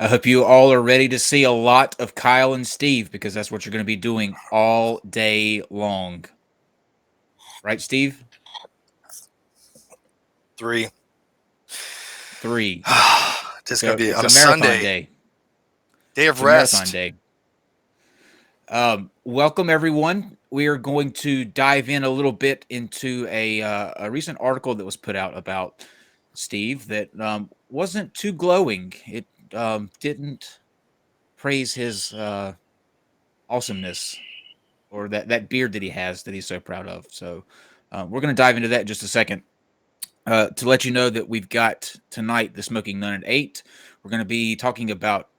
I hope you all are ready to see a lot of Kyle and Steve because that's what you're going to be doing all day long. Right, Steve? Three. 3. Just gonna So be it's on a a marathon Sunday, day. day It's of a marathon rest. day. Welcome, everyone. We are going to dive in a little bit into a recent article that was put out about Steve that wasn't too glowing. It didn't praise his awesomeness or that beard that he has that he's so proud of. So we're going to dive into that in just a second. To let you know that we've got tonight the Smoking Nun at 8. We're going to be talking about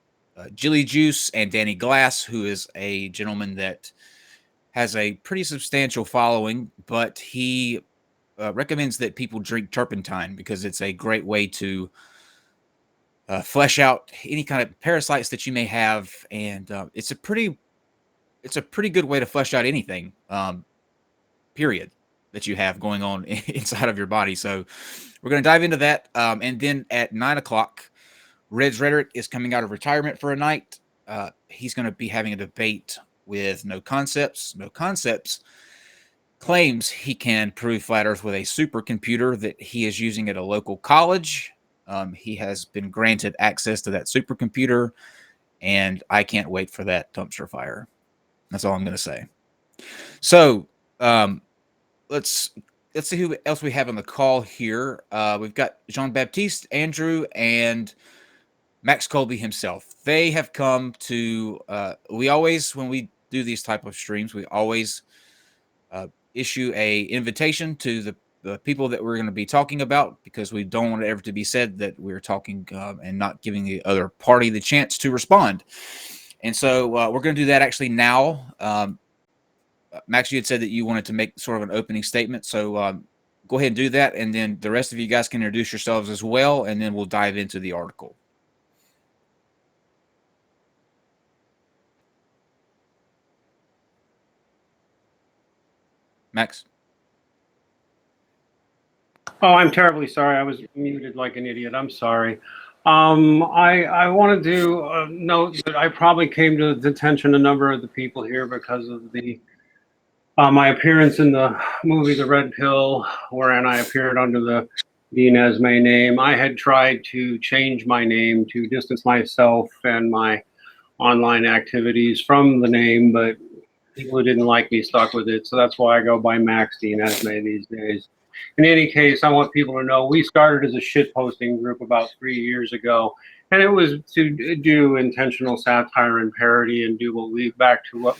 Jilly Juice and Danny Glass, who is a gentleman that has a pretty substantial following, but he recommends that people drink turpentine because it's a great way to flesh out any kind of parasites that you may have, and it's a pretty good way to flesh out anything. Period, that you have going on inside of your body. So we're going to dive into that. And then at 9 o'clock, Red's Rhetoric is coming out of retirement for a night. He's going to be having a debate with No Concepts. No Concepts claims he can prove flat Earth with a supercomputer that he is using at a local college. He has been granted access to that supercomputer, and I can't wait for that dumpster fire. That's all I'm going to say. So, let's see who else we have on the call here. We've got Jean Baptiste, Andrew, and Max Kolbe himself. They have come to. We always, when we do these type of streams, we always issue a invitation to the people that we're going to be talking about because we don't want it ever to be said that we're talking and not giving the other party the chance to respond. And so we're going to do that actually now. Max, you had said that you wanted to make sort of an opening statement. So go ahead and do that. And then the rest of you guys can introduce yourselves as well. And then we'll dive into the article. Max? Oh, I'm terribly sorry. I was muted like an idiot. I'm sorry. I wanted to note that I probably came to the attention a number of the people here because of the my appearance in the movie The Red Pill, wherein I appeared under the Dean Esme name. I had tried to change my name to distance myself and my online activities from the name, but people who didn't like me stuck with it. So that's why I go by Max Dean Esme these days. In any case, I want people to know we started as a shit posting group about 3 years ago, and it was to do intentional satire and parody and do what we back to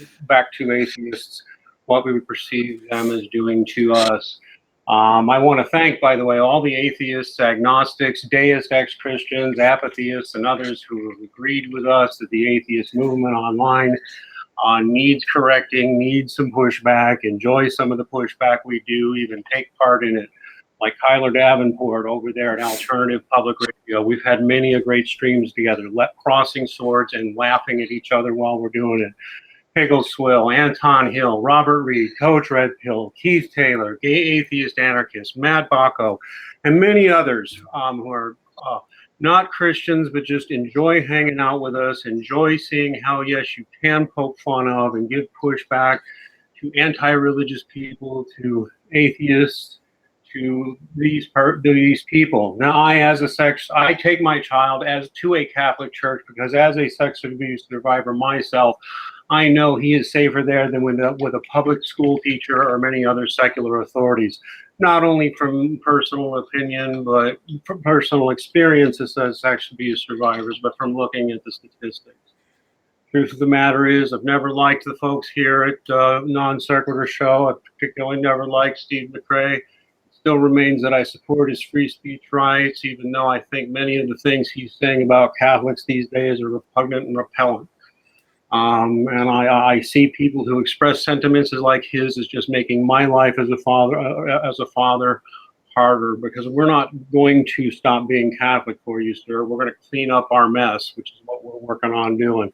atheists, what we would perceive them as doing to us. I want to thank, by the way, all the atheists, agnostics, deist ex-Christians, apatheists, and others who have agreed with us that the atheist movement online needs correcting, needs some pushback, enjoy some of the pushback we do, even take part in it. Like Kyler Davenport over there at Alternative Public Radio. We've had many a great streams together, crossing swords and laughing at each other while we're doing it. Piggle Swill, Anton Hill, Robert Reed, Coach Red Pill, Keith Taylor, Gay Atheist Anarchist, Matt Bacco, and many others who are not Christians, but just enjoy hanging out with us, enjoy seeing how, yes, you can poke fun of and give pushback to anti-religious people, to atheists, to these people. Now, I take my child as to a Catholic church because as a sex abuse survivor myself, I know he is safer there than with a public school teacher or many other secular authorities, not only from personal opinion, but from personal experiences as sex abuse survivors, but from looking at the statistics. Truth of the matter is, I've never liked the folks here at NonSequitur Show. I particularly never liked Steve McRae. It still remains that I support his free speech rights, even though I think many of the things he's saying about Catholics these days are repugnant and repellent. And I see people who express sentiments as like his as just making my life as a father harder, because we're not going to stop being Catholic for you, sir. We're going to clean up our mess, which is what we're working on doing.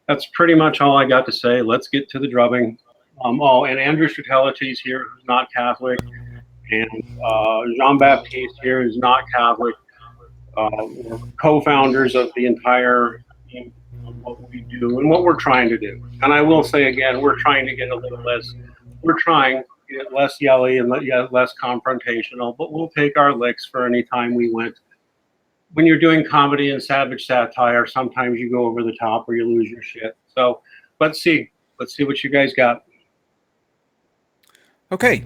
That's pretty much all I got to say. Let's get to the drubbing. And Andrew Strutelity's here, who's not Catholic, and Jean Baptiste here, who's not Catholic. we're co-founders of the entire team of what we do and what we're trying to do. And I will say again, we're trying to get a little less. We're trying to get less yelly and less confrontational, but we'll take our licks for any time we went. When you're doing comedy and savage satire, sometimes you go over the top or you lose your shit. So let's see what you guys got. Okay,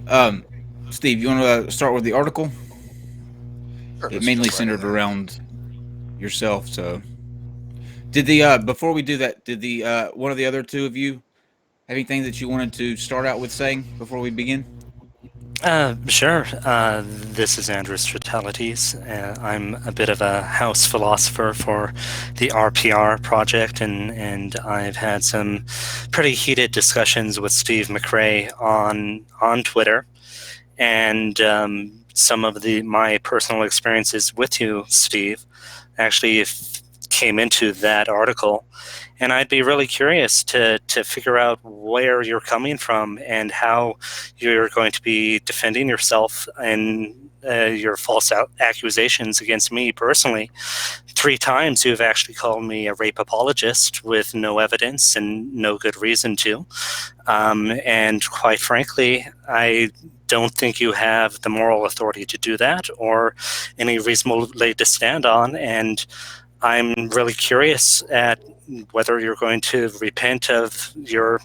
Steve, you want to start with the article? Sure, It mainly centered around yourself. So, did the before we do that, did the one of the other two of you have anything that you wanted to start out with saying before we begin? Sure. This is Andrew Stratalities. I'm a bit of a house philosopher for the RPR project, and I've had some pretty heated discussions with Steve McRae on Twitter, and some of my personal experiences with you, Steve, actually came into that article. And I'd be really curious to figure out where you're coming from and how you're going to be defending yourself and your false accusations against me personally. 3 times you've actually called me a rape apologist with no evidence and no good reason to. And quite frankly, I don't think you have the moral authority to do that or any reasonable leg to stand on. And I'm really curious at whether you're going to repent of your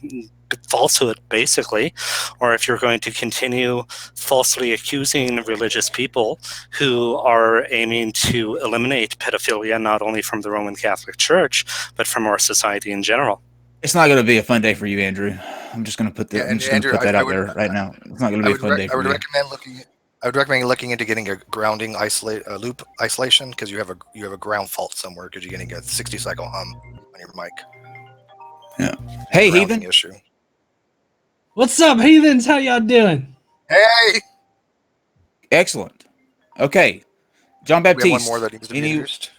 falsehood, basically, or if you're going to continue falsely accusing religious people who are aiming to eliminate pedophilia not only from the Roman Catholic Church, but from our society in general. It's not going to be a fun day for you, Andrew. I'm just going to put that. I'm just going to put that out there right now. It's not going to be a fun day for you. I would recommend looking into getting a grounding loop isolation because you have a ground fault somewhere because you're getting a 60-cycle hum on your mic. Yeah. Hey, grounding heathen. Issue. What's up, heathens? How y'all doing? Hey. Excellent. Okay, John We have Baptiste. one more that needs to be introduced.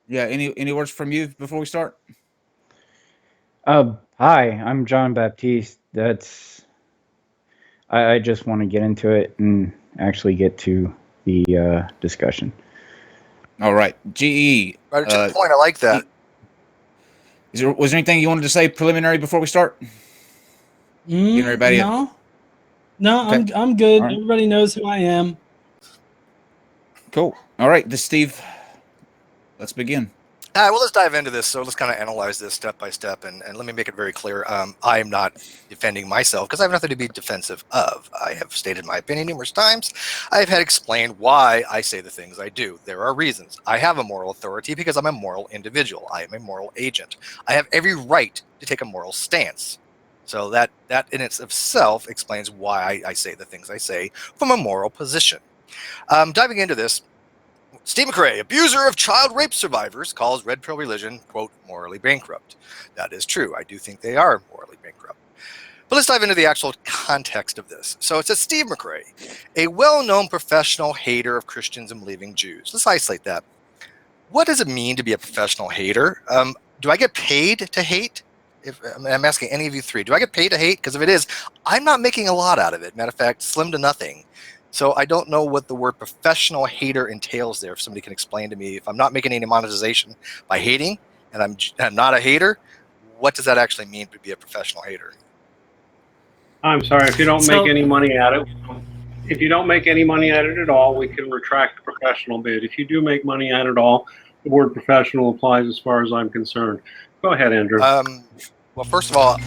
Yeah. Any words from you before we start? Hi, I'm John Baptiste. I just want to get into it and actually get to the discussion. All right, GE. Right to the point. I like that. Was there anything you wanted to say preliminary before we start? No, okay. I'm good. Right. Everybody knows who I am. Cool. All right, this is Steve. Let's begin. Well, let's dive into this. So let's kind of analyze this step by step, and let me make it very clear. I am not defending myself because I have nothing to be defensive of. I have stated my opinion numerous times. I've had explained why I say the things I do. There are reasons. I have a moral authority because I'm a moral individual. I am a moral agent. I have every right to take a moral stance. So that in itself explains why I say the things I say from a moral position. Diving into this, Steve McRae, abuser of child rape survivors, calls red pill religion, quote, morally bankrupt. That is true. I do think they are morally bankrupt. But let's dive into the actual context of this. So it says Steve McRae, a well-known professional hater of Christians and believing Jews. Let's isolate that. What does it mean to be a professional hater? Do I get paid to hate? I'm asking any of you three. Do I get paid to hate? Because if it is, I'm not making a lot out of it. Matter of fact, slim to nothing. So I don't know what the word professional hater entails there. If somebody can explain to me, if I'm not making any monetization by hating and I'm not a hater, what does that actually mean to be a professional hater? I'm sorry, if you don't make any money at it. If you don't make any money at it at all, we can retract the professional bid. If you do make money at it all, the word professional applies as far as I'm concerned. Go ahead, Andrew. Well, first of all,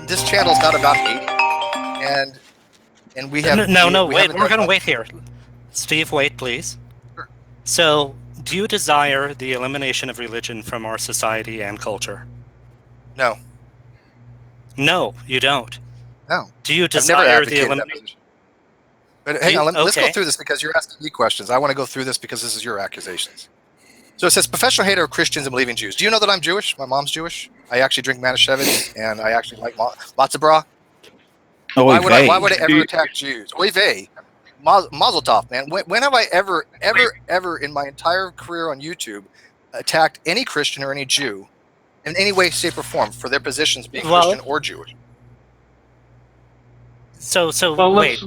this channel is not about hate, and we have wait. We're going to wait here. Steve, wait, please. Sure. So, do you desire the elimination of religion from our society and culture? No. No, you don't. No. Do you desire the elimination? But hang on, let's go through this because you're asking me questions. I want to go through this because this is your accusations. So it says, professional hater of Christians and believing Jews. Do you know that I'm Jewish? My mom's Jewish. I actually drink Manischewitz, and I actually like matzo bra. Why would I ever attack Jews? Oy vey. Mazel tov, man. When have I ever in my entire career on YouTube attacked any Christian or any Jew in any way, shape, or form for their positions being Christian or Jewish? So well, wait.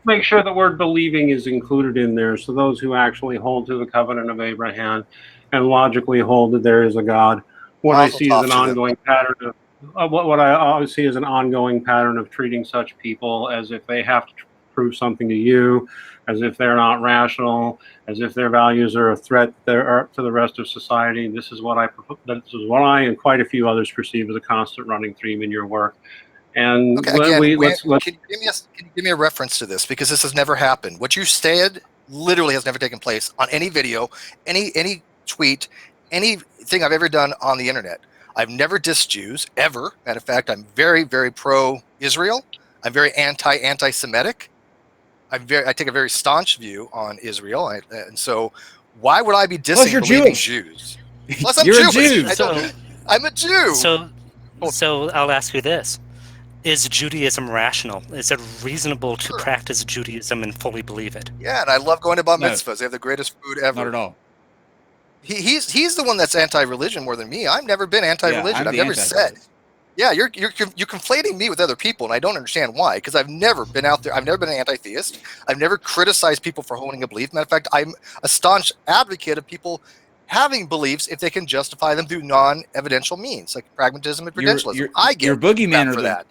make sure the word believing is included in there. So those who actually hold to the covenant of Abraham and logically hold that there is a God. What I see is an ongoing pattern of what I always see is an ongoing pattern of treating such people as if they have to prove something to you, as if they're not rational, as if their values are a threat to the rest of society. This is what I and quite a few others perceive as a constant running theme in your work. And okay, again, can you give me a reference to this? Because this has never happened. What you said literally has never taken place on any video, any tweet, anything I've ever done on the internet. I've never dissed Jews, ever. Matter of fact, I'm very, very pro-Israel. I'm very anti-Semitic. I take a very staunch view on Israel. And so why would I be dissing believing Jews? Plus, I'm You're Jewish. a Jew. I'm a Jew. So I'll ask you this. Is Judaism rational? Is it reasonable to practice Judaism and fully believe it? Yeah, and I love going to bar mitzvahs. They have the greatest food ever. Not at all. He's the one that's anti-religion more than me. I've never been anti-religion. I've never said. Yeah, you're conflating me with other people, and I don't understand why. Because I've never been out there. I've never been an anti-theist. I've never criticized people for holding a belief. Matter of fact, I'm a staunch advocate of people having beliefs if they can justify them through non-evidential means, like pragmatism and credentialism. I get your boogeyman are for that.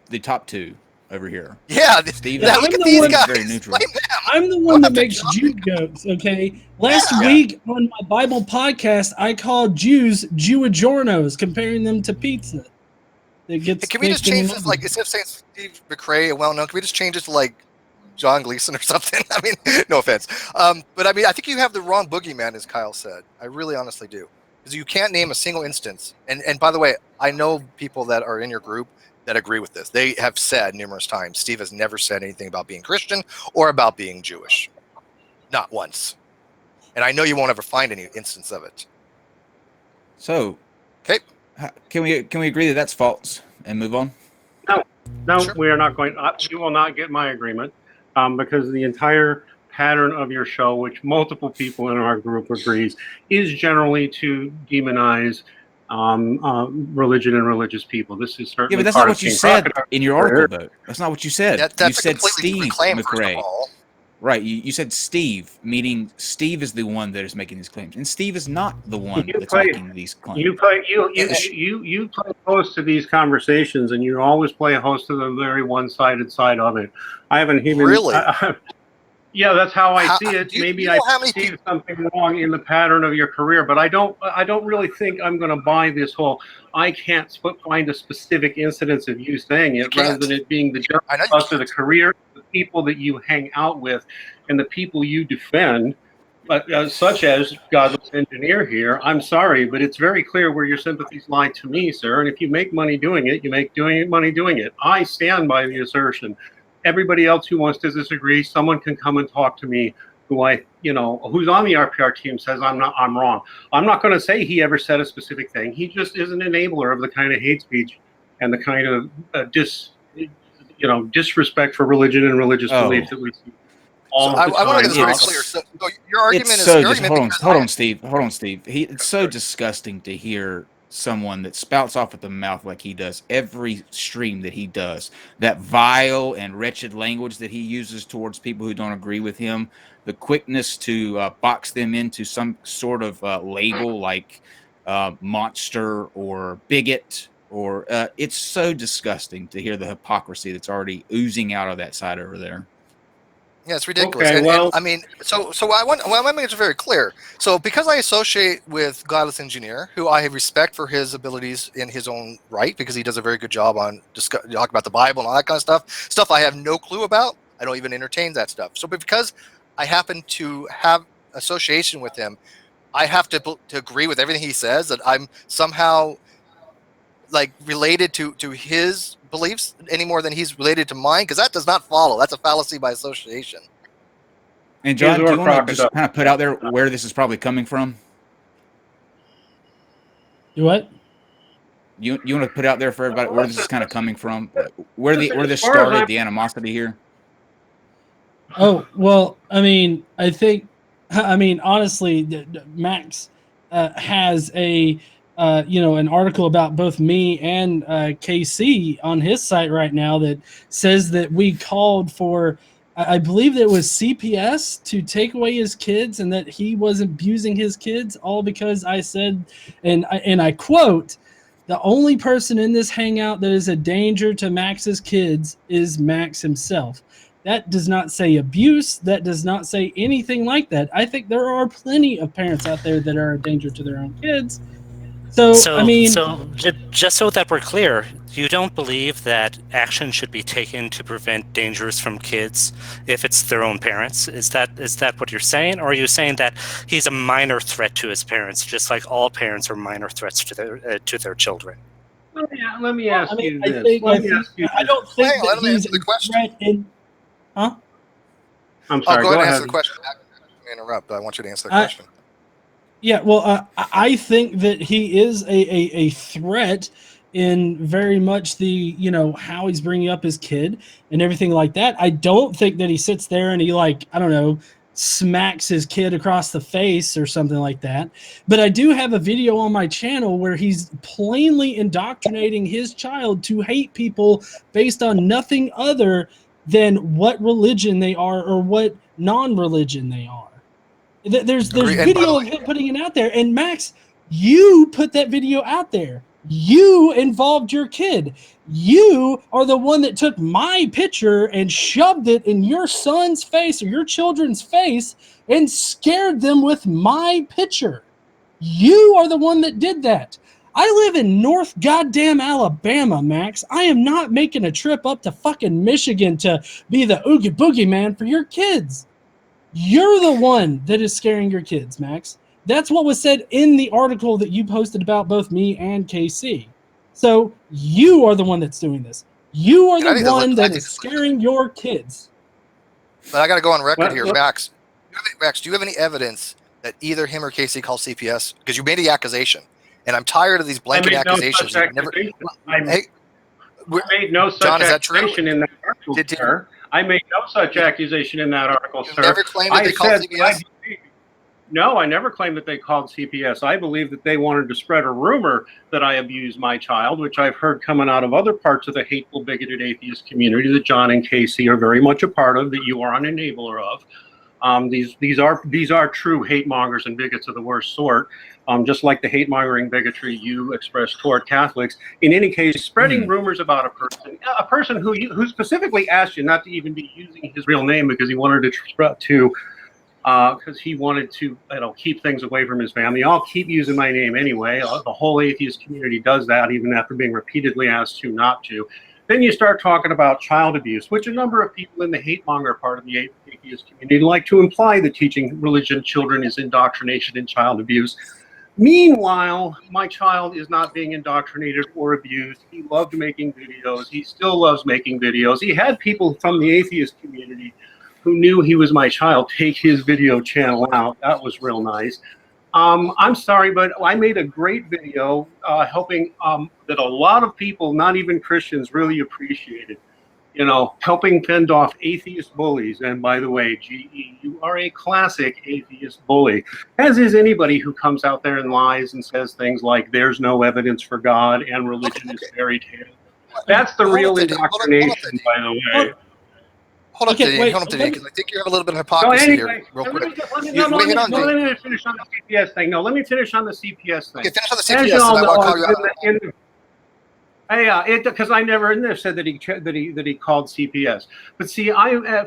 the top two over here. Yeah, Steve. Yeah, look at these guys. Very neutral. I'm the one that makes Jew jokes. Okay, last week on my Bible podcast, I called Jews Jewigiornos, comparing them to pizza. Can we just change this? Like, instead of saying Steve McRae, well-known, can we just change it to like John Gleason or something? I mean, no offense, but I mean, I think you have the wrong boogeyman, as Kyle said. I really, honestly do, because you can't name a single instance. And by the way, I know people that are in your group that agree with this. They have said numerous times, Steve has never said anything about being Christian or about being Jewish. Not once. And I know you won't ever find any instance of it. So, okay, can we agree that that's false and move on? No, sure. We are not going. You will not get my agreement, because the entire pattern of your show, which multiple people in our group agrees, is generally to demonize religion and religious people. This is certainly. Yeah, but that's not what you said in your article, though. That's not what you said. You said Steve McRae. Right, you said Steve, meaning Steve is the one that is making these claims, and Steve is not the one that's making these claims. You play host to these conversations, and you always play host to the very one-sided side of it. I haven't even really. Yeah, that's how I see it. Maybe I see something wrong in the pattern of your career, but I don't really think I'm going to buy this whole. I can't find a specific incidence of you saying it, rather than it being the just of the career, the people that you hang out with, and the people you defend, such as Godless Engineer here. I'm sorry, but it's very clear where your sympathies lie to me, sir. And if you make money doing it, you make money doing it. I stand by the assertion. Everybody else who wants to disagree, someone can come and talk to me who's on the RPR team says I'm wrong. I'm not going to say he ever said a specific thing. He just is an enabler of the kind of hate speech and the kind of disrespect for religion and religious belief that we see all the time. I want to get this very clear. So your argument is so hold on, Steve. It's so disgusting to hear someone that spouts off at the mouth like he does every stream that he does, that vile and wretched language that he uses towards people who don't agree with him, the quickness to box them into some sort of label like monster or bigot, or it's so disgusting to hear the hypocrisy that's already oozing out of that side over there. Yeah, it's ridiculous. Okay, and I mean, so I want to make it very clear. So because I associate with Godless Engineer, who I have respect for his abilities in his own right, because he does a very good job on talking about the Bible and all that kind of stuff I have no clue about. I don't even entertain that stuff. So because I happen to have association with him, I have to agree with everything he says, that I'm somehow like related to his beliefs any more than he's related to mine, because that does not follow. That's a fallacy by association. And John, do you want to just kind of put out there where this is probably coming from? You what? You want to put out there for everybody where this is kind of coming from? Where this started, the animosity here? Oh, well, I mean, honestly, Max has a an article about both me and KC on his site right now that says that we called for, I believe that it was CPS to take away his kids and that he was abusing his kids, all because I said, and I quote, the only person in this hangout that is a danger to Max's kids is Max himself. That does not say abuse. That does not say anything like that. I think there are plenty of parents out there that are a danger to their own kids. So I mean, just so that we're clear, you don't believe that action should be taken to prevent dangers from kids if it's their own parents? Is that what you're saying, or are you saying that he's a minor threat to his parents, just like all parents are minor threats to their children? Let me ask you this. I don't think that let me he's answer the a question. threat in. Huh? I'm sorry. Go ahead and ahead. answer the question. I didn't interrupt, but I want you to answer the question. Yeah, well, I think that he is a threat in very much the, how he's bringing up his kid and everything like that. I don't think that he sits there and he, like, I don't know, smacks his kid across the face or something like that. But I do have a video on my channel where he's plainly indoctrinating his child to hate people based on nothing other than what religion they are or what non-religion they are. There's video of him putting it out there. And Max, you put that video out there. You involved your kid. You are the one that took my picture and shoved it in your son's face or your children's face and scared them with my picture. You are the one that did that. I live in North goddamn Alabama, Max. I am not making a trip up to fucking Michigan to be the Oogie Boogie man for your kids. You're the one that is scaring your kids, Max. That's what was said in the article that you posted about both me and KC. So you are the one that's doing this. You are the one that is scaring your kids. But I got to go on record here, Max. Max, do you have any evidence that either him or KC called CPS? Because you made the accusation, and I'm tired of these blanket accusations. I made no such accusation in that article, sir. I made no such accusation in that article, sir. You never claimed that they called CPS? No, I never claimed that they called CPS. I believe that they wanted to spread a rumor that I abused my child, which I've heard coming out of other parts of the hateful, bigoted atheist community that John and Casey are very much a part of, that you are an enabler of. These are true hate mongers and bigots of the worst sort, just like the hate mongering bigotry you express toward Catholics. In any case, spreading rumors about a person who specifically asked you not to even be using his real name because he wanted to keep things away from his family. I'll keep using my name anyway. The whole atheist community does that, even after being repeatedly asked to not to. Then you start talking about child abuse, which a number of people in the hate monger part of the atheist community like to imply that teaching religion children is indoctrination in child abuse. Meanwhile, my child is not being indoctrinated or abused. He loved making videos. He still loves making videos. He had people from the atheist community who knew he was my child take his video channel out. That was real nice. I'm sorry, but I made a great video helping that a lot of people, not even Christians, really appreciated. Helping fend off atheist bullies. And by the way, GE, you are a classic atheist bully, as is anybody who comes out there and lies and says things like there's no evidence for God and religion is fairy tale. That's the real indoctrination, by the way. Hold up, because I think you have a little bit of hypocrisy here, real quick. Let me finish on the CPS thing. No, let me finish on the CPS thing. Okay, finish on the CPS, and I want to call you out. Because I never said that he called CPS. But see,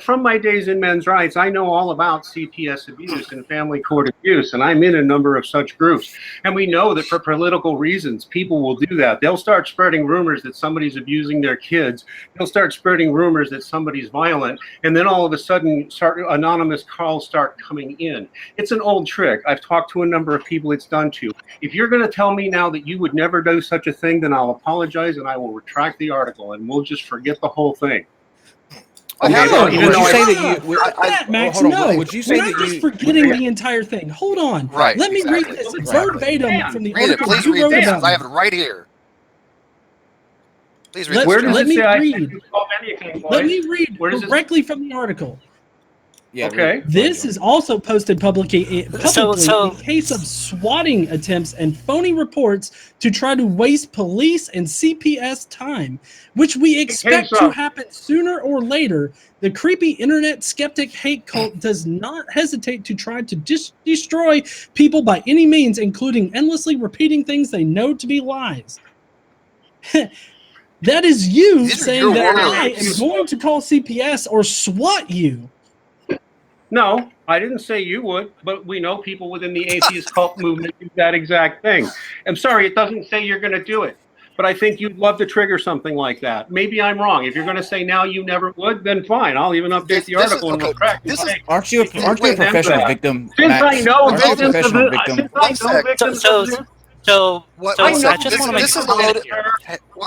from my days in men's rights, I know all about CPS abuse and family court abuse, and I'm in a number of such groups. And we know that for political reasons, people will do that. They'll start spreading rumors that somebody's abusing their kids. They'll start spreading rumors that somebody's violent, and then all of a sudden, anonymous calls start coming in. It's an old trick. I've talked to a number of people it's done to. If you're going to tell me now that you would never do such a thing, then I'll apologize and I will retract the article and we'll just forget the whole thing. Okay, would you say that you Max, hold on, no, would you say we're not that just forgetting the entire thing. Hold on. Right. Let me read this verbatim from the article. Please you read wrote this. about. I have it right here. Please read Where does Let it me say read. I called anything, boys? Let me read Where does directly from the article. Yeah. Okay. This is also posted publicly So- in case of swatting attempts and phony reports to try to waste police and CPS time, which we expect case to of- happen sooner or later. The creepy internet skeptic hate cult does not hesitate to try to destroy people by any means, including endlessly repeating things they know to be lies. That is you These are saying your that words. I am going to call CPS or SWAT you. No, I didn't say you would, but we know people within the atheist cult movement do that exact thing. I'm sorry, it doesn't say you're going to do it, but I think you'd love to trigger something like that. Maybe I'm wrong. If you're going to say now you never would, then fine. I'll even update the article and we'll track. Aren't you a professional victim? Since Max? I know Aren't you a victims of professional it, victim? since I know victims of this, So What, So one I second. just wanna make this a is comment loaded. here.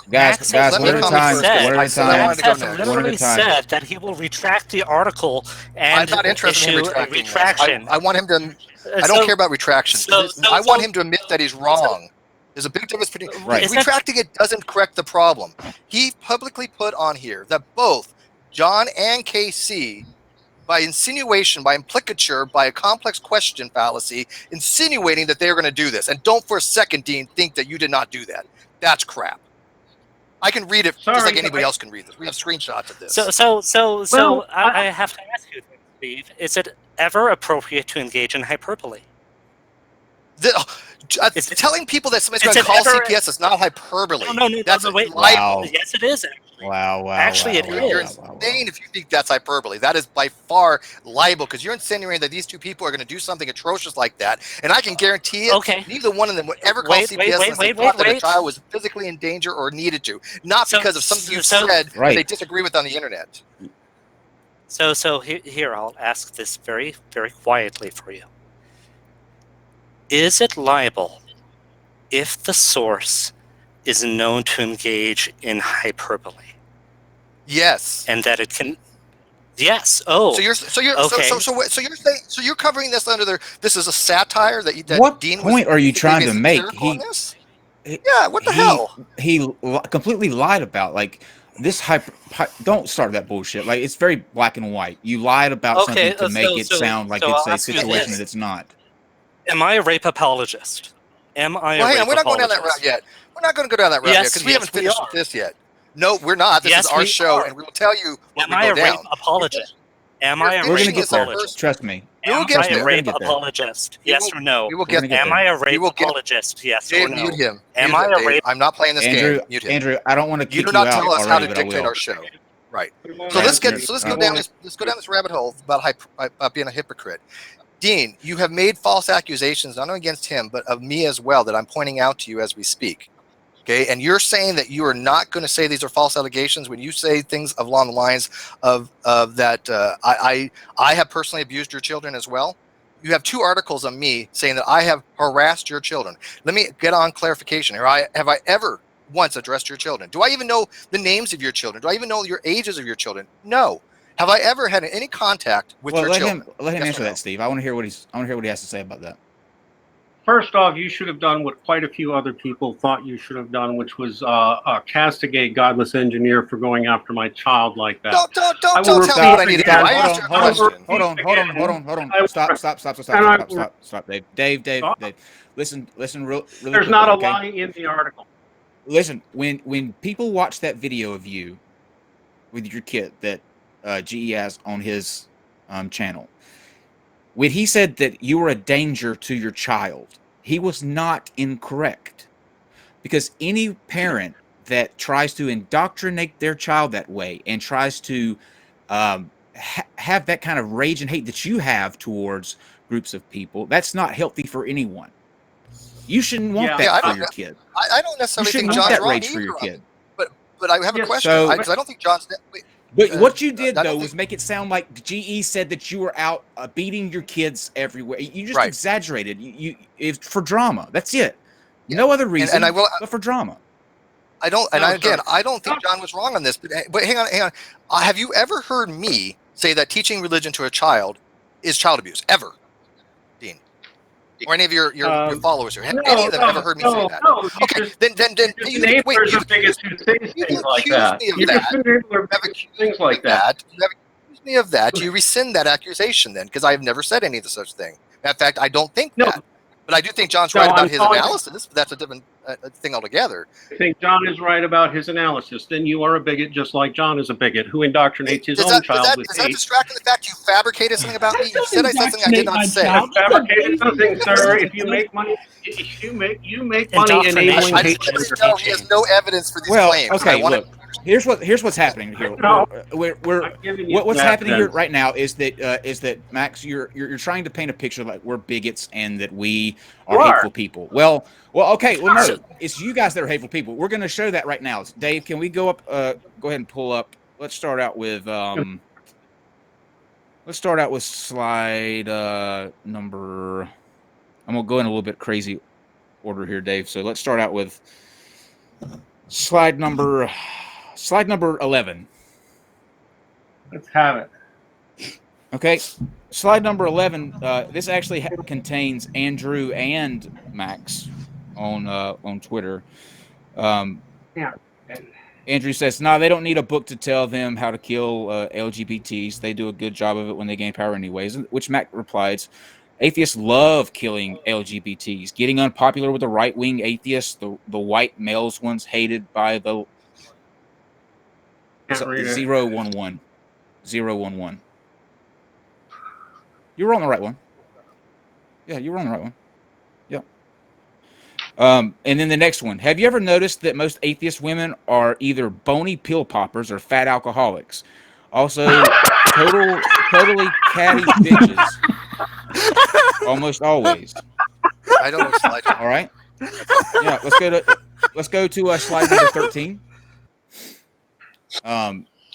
Guys, let me one at a comment time. first. One at a I said I time. wanted to go Max has next. One at a literally time. said that he will retract the article and I'm not interested in issue a retracting. retraction. I want him to. I don't care about retraction. I want him to admit that he's wrong. There's a big difference between Right. retracting it doesn't correct the problem. He publicly put on here that both John and KC, by insinuation, by implicature, by a complex question fallacy, insinuating that they're going to do this. And don't for a second, Dean, think that you did not do that. That's crap. I can read it just Sorry, like anybody else can read this. We have screenshots of this. So I- I have to ask you, Steve, is it ever appropriate to engage in hyperbole? It's- Telling people that somebody's it's going to call an ever- CPS is not hyperbole. No, That's wait. libel. Wow. Yes, it is. Wow. Actually, it You're is. insane if you think that's hyperbole. That is by far libel because you're insinuating that these two people are going to do something atrocious like that. And I can guarantee it, Okay. neither one of them would ever call CPS unless they thought that a child was physically in danger or needed to. Not So- because of something you so- said that Right. they disagree with on the internet. So here, I'll ask this very, very quietly for you. Is it libel if the source is known to engage in hyperbole Yes. and that it can? Yes. Oh. So you're okay. so you're saying you're covering this under this is a satire that What Dean point was are you trying to being make? satirical on this? Yeah, what the hell? He completely lied about this don't start that bullshit. Like, it's very black and white. You lied about Okay, something to make it sound like it's I'll a ask you situation this. that it's not. Am I a rape apologist? Am I Well, a hang rape on, we're not going down that apologist? route yet. We're not going to go down that route yet Yes, because we yes, haven't we finished are. with this yet. No, we're not. This Yes, is our we show, are. and we will tell you what Am we I go a rape down. apologist? Am I a We're We're rape gonna get there. apologist? Trust me. We'll Am get I there. a We're gonna rape get there. apologist? We Yes will- or no? We will We're get gonna get there. Am I a We rape will get- apologist? Yes Dave, or no? mute him. Am Mute I him, a Dave. rape? I'm not playing this Andrew, game. Mute him. Andrew, I don't want to You kick do you not out tell us how already, to but I dictate will. our show. Right. We won't So let's answer. go down this. Let's go down this rabbit hole about being a hypocrite. Dean, you have made false accusations not only against him but of me as well that I'm pointing out to you as we speak. Okay, and you're saying that you are not going to say these are false allegations when you say things along the lines of that I have personally abused your children as well. You have two articles on me saying that I have harassed your children. Let me get on clarification here. Have I ever once addressed your children? Do I even know the names of your children? Do I even know your ages of your children? No. Have I ever had any contact with your children? Let him Yes or answer no? that, Steve. I want to hear what he has to say about that. First off, you should have done what quite a few other people thought you should have done, which was castigate godless engineer for going after my child like that. Don't I tell will me what I need to do. I asked you a question. Hold on. Stop. Dave. Listen, really There's quickly, not a okay? lie in the article. Listen, when people watch that video of you with your kid that GE has on his channel, when he said that you were a danger to your child, he was not incorrect. Because any parent that tries to indoctrinate their child that way and tries to have that kind of rage and hate that you have towards groups of people, that's not healthy for anyone. You shouldn't want that for your kid. I don't You necessarily think shouldn't want John's that wrong rage for either. your kid. But I have a Yes, question so- because I don't think John's. But what you did, I don't though, think- was make it sound like GE said that you were out beating your kids everywhere. You just Right. exaggerated. It's for drama. That's it. Yeah. No other reason, And I will. but for drama. I don't. And No, again, sir. I don't think John was wrong on this. But hang on. Have you ever heard me say that teaching religion to a child is child abuse? Ever, Dean, or any of your followers here? Have any of them ever heard me say that? No, Okay, then you wait. Neighbors are bigots who say You things like accuse that. me of You're that. just neighbors You have are accused things me like of that. You have accused me of that, you rescind that accusation then, because I have never said any of the such thing. In fact, I don't think No. that. But I do think John's No, right about I'm his calling- analysis, but that's a different thing altogether. I think John is right about his analysis. Then you are a bigot, just like John is a bigot, who indoctrinates his own child with Does that hate. distract from the fact you fabricated something about me? You said I said something I did not say. Fabricated nothing, sir. If you make money, you make money enabling I hate. just want to know he has no evidence for these claims. Okay, look. Here's what's happening here. No. What's happening here right now is that Max, you're trying to paint a picture like we're bigots and that we are hateful people. Well, okay. Well, no, it's you guys that are hateful people. We're going to show that right now. Dave, can we go up? Go ahead and pull up. Let's start out with slide number. I'm gonna go in a little bit crazy order here, Dave. So let's start out with slide number 11. Let's have it. Okay, slide number 11. This actually contains Andrew and Max on Twitter. Yeah. Andrew says, "No, they don't need a book to tell them how to kill LGBTs. They do a good job of it when they gain power, anyways." Which Mac replies, "Atheists love killing LGBTs, getting unpopular with the right-wing atheists, the white males ones hated by the 011. 011. You were on the right one. Yeah, you were on the right one. Yeah. And then the next one. Have you ever noticed that most atheist women are either bony pill poppers or fat alcoholics? Also, totally catty bitches. Almost always. I don't know what slide. All right. Yeah, let's go to slide number 13.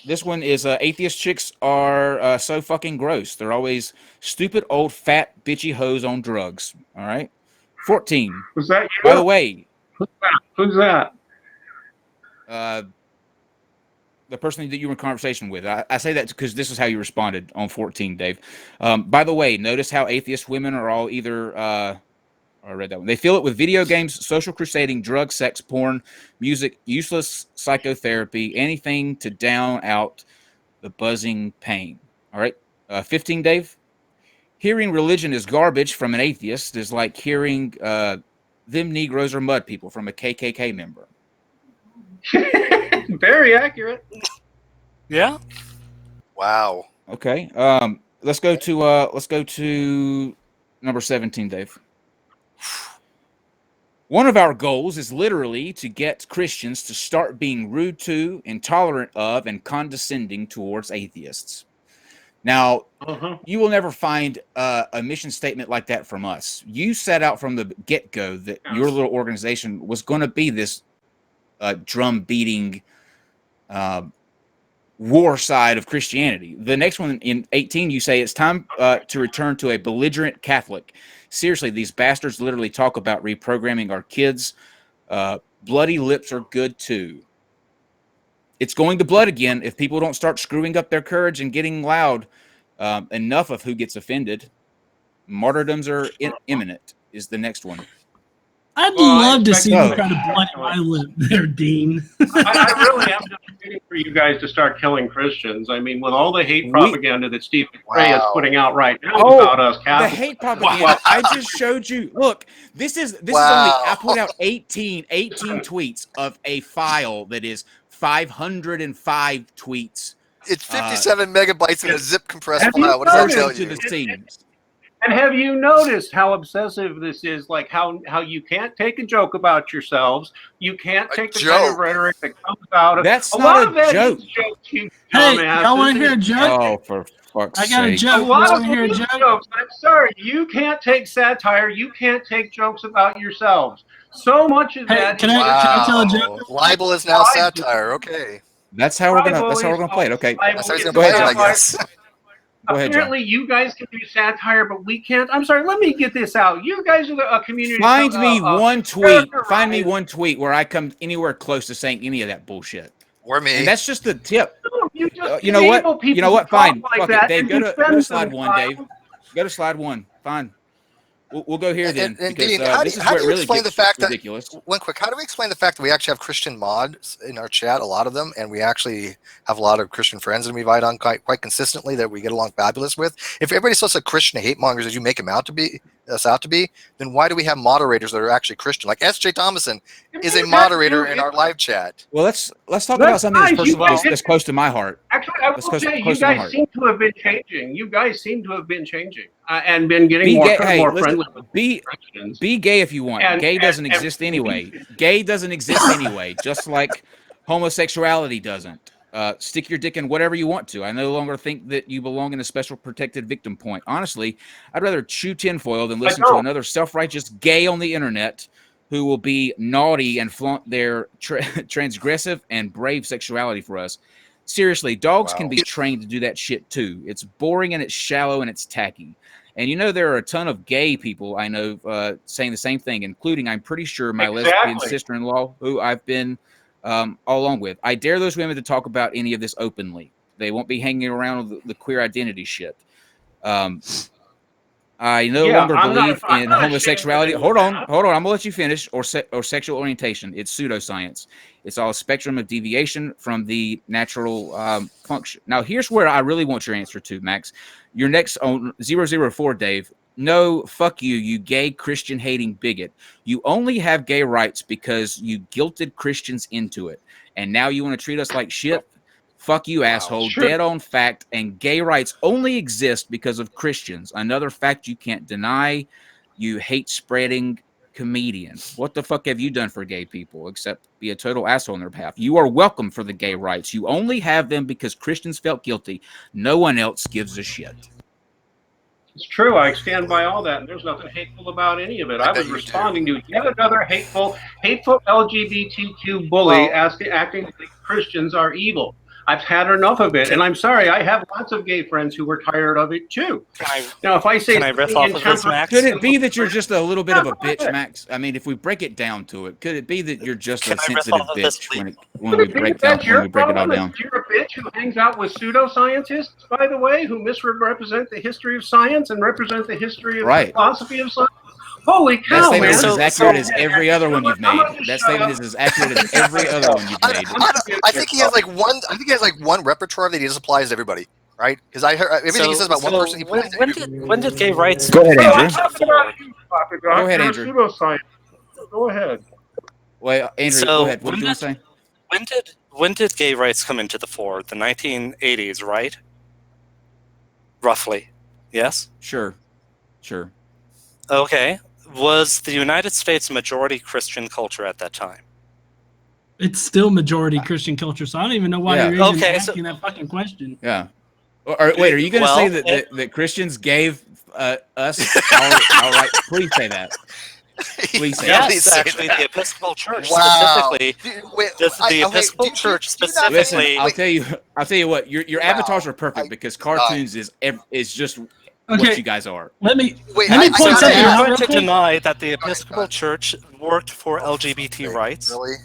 This one is atheist chicks are so fucking gross. They're always stupid old fat bitchy hoes on drugs. All right. 14. Was that you? By the way, who's that? The person that you were in conversation with. I say that because this is how you responded on 14, Dave. By the way, notice how atheist women are all either. I read that one. They feel it with video games, social crusading, drugs, sex, porn, music, useless psychotherapy, anything to down out the buzzing pain. All right. 15, Dave. Hearing religion is garbage from an atheist is like hearing them Negroes are mud people from a KKK member. Very accurate. Yeah. Wow. Okay. Let's go to number 17, Dave. One of our goals is literally to get Christians to start being rude to, intolerant of, and condescending towards atheists. Now, you will never find a mission statement like that from us. You set out from the get-go that your little organization was going to be this drum-beating war side of Christianity. The next one in 18, you say it's time to return to a belligerent Catholic. Seriously, these bastards literally talk about reprogramming our kids. Bloody lips are good too. It's going to blood again if people don't start screwing up their courage and getting loud. Enough of who gets offended. Martyrdoms are imminent is the next one. I'd love to see you try to bloody my lip there, Dean. I really am just waiting for you guys to start killing Christians. I mean, with all the hate propaganda that Steve McRae is putting out right now about us Catholics. The hate propaganda. I just showed you. Look, this is only, I put out 18 tweets of a file that is 505 tweets. It's 57 megabytes in a zip compressed file. What does that tell you? To the scenes. And have you noticed how obsessive this is? Like how you can't take a joke about yourselves. You can't take the kind of rhetoric that comes out of That's a not lot of that joke. is jokes, you Hey, dumbasses. y'all want to hear a joke? Oh, for fuck's sake. I got a A joke. lot Y'all of want to hear a these joke? jokes. I'm sorry, you can't take satire. You can't take jokes about yourselves. So much of that. Can I tell a joke? Libel is now satire. Okay. That's how we're gonna play it. Okay. That's how he's gonna Go play ahead, it, John. I guess. Go ahead, John. Apparently, you guys can do satire, but we can't. I'm sorry. Let me get this out. You guys are a community. Find me one tweet. Find me one tweet where I come anywhere close to saying any of that bullshit. Or me. And that's just the tip. No, you just You know what? enable people You know what? to talk Fine. like Fuck that it, Dave. and Go to defend slide one, Dave. themselves. Go to slide one. Fine. we'll go here then, And because Dean, how this do is where it you really explain gets the fact ridiculous. one quick, how do we explain the fact that we actually have Christian mods in our chat, a lot of them, and we actually have a lot of Christian friends and we invite on quite consistently that we get along fabulous with? If everybody's such Christian hate mongers as you make them out to be, then why do we have moderators that are actually Christian? Like S.J. Thomason is a moderator in our live chat. Well, let's talk about something that's, Guys, that's close to my heart. Actually, I That's will close- say you close to my guys heart. seem to have been changing. You guys seem to have been changing and been getting Be more, gay, hey, more listen, friendly with Christians. be gay if you want. And- Gay doesn't and- exist anyway. Gay doesn't exist anyway, just like homosexuality doesn't. Stick your dick in whatever you want to. I no longer think that you belong in a special protected victim point. Honestly, I'd rather chew tinfoil than listen to another self-righteous gay on the internet who will be naughty and flaunt their transgressive and brave sexuality for us. Seriously, dogs can be trained to do that shit too. It's boring and it's shallow and it's tacky. And you know, there are a ton of gay people I know saying the same thing, including, I'm pretty sure, my lesbian sister-in-law, who I've been all along with. I dare those women to talk about any of this openly. They won't be hanging around with the queer identity shit. I no longer believe in homosexuality. Hold on. I'm gonna let you finish. Or sexual orientation. It's pseudoscience. It's all a spectrum of deviation from the natural function. Now, here's where I really want your answer to, Max. Your next on 004, Dave. No, fuck you, you gay Christian hating bigot. You only have gay rights because you guilted Christians into it, and now you want to treat us like shit. Fuck you, asshole. Sure. Dead on fact. And gay rights only exist because of Christians. Another fact you can't deny. You hate spreading comedian. What the fuck have you done for gay people except be a total asshole on their behalf? You are welcome for the gay rights. You only have them because Christians felt guilty. No one else gives a shit. It's true. I stand by all that. And there's nothing hateful about any of it. I was responding to yet another hateful LGBTQ bully acting like Christians are evil. I've had enough of it, and I'm sorry. I have lots of gay friends who were tired of it too. Now, if I say, can I riff off of this, Max? Could it be that you're just a little bit of a bitch, Max? I mean, if we break it down to it, could it be that you're just a sensitive bitch when we break it all down? You're a bitch who hangs out with pseudoscientists, by the way, who misrepresent the history of science and represent the history of the philosophy of science. Holy cow, that statement man. is as accurate as every other one you've made. That statement is as accurate as every other one you've made. I think he has like one. I think he has like one repertoire that he just applies to everybody, right? Because I heard everything he says about one person. He plays when did gay rights? Go ahead, Andrew. Go ahead, Andrew. Go ahead. Wait, Andrew. Go ahead. What do you want to say? When did gay rights come into the fore? The 1980s, right? Roughly. Yes. Sure. Okay. Was the United States majority Christian culture at that time? It's still majority Christian culture, so I don't even know why you're even asking that fucking question. Yeah. Wait, are you going to say that Christians gave us our right? Please say that. Please say that. Yes, actually, the Episcopal Church specifically. The Episcopal Church specifically. Listen, I'll tell you what. Your avatars are perfect because cartoons is just what you guys are. Let me point something out. I'm going to deny that the Episcopal Church worked for LGBT rights. Really?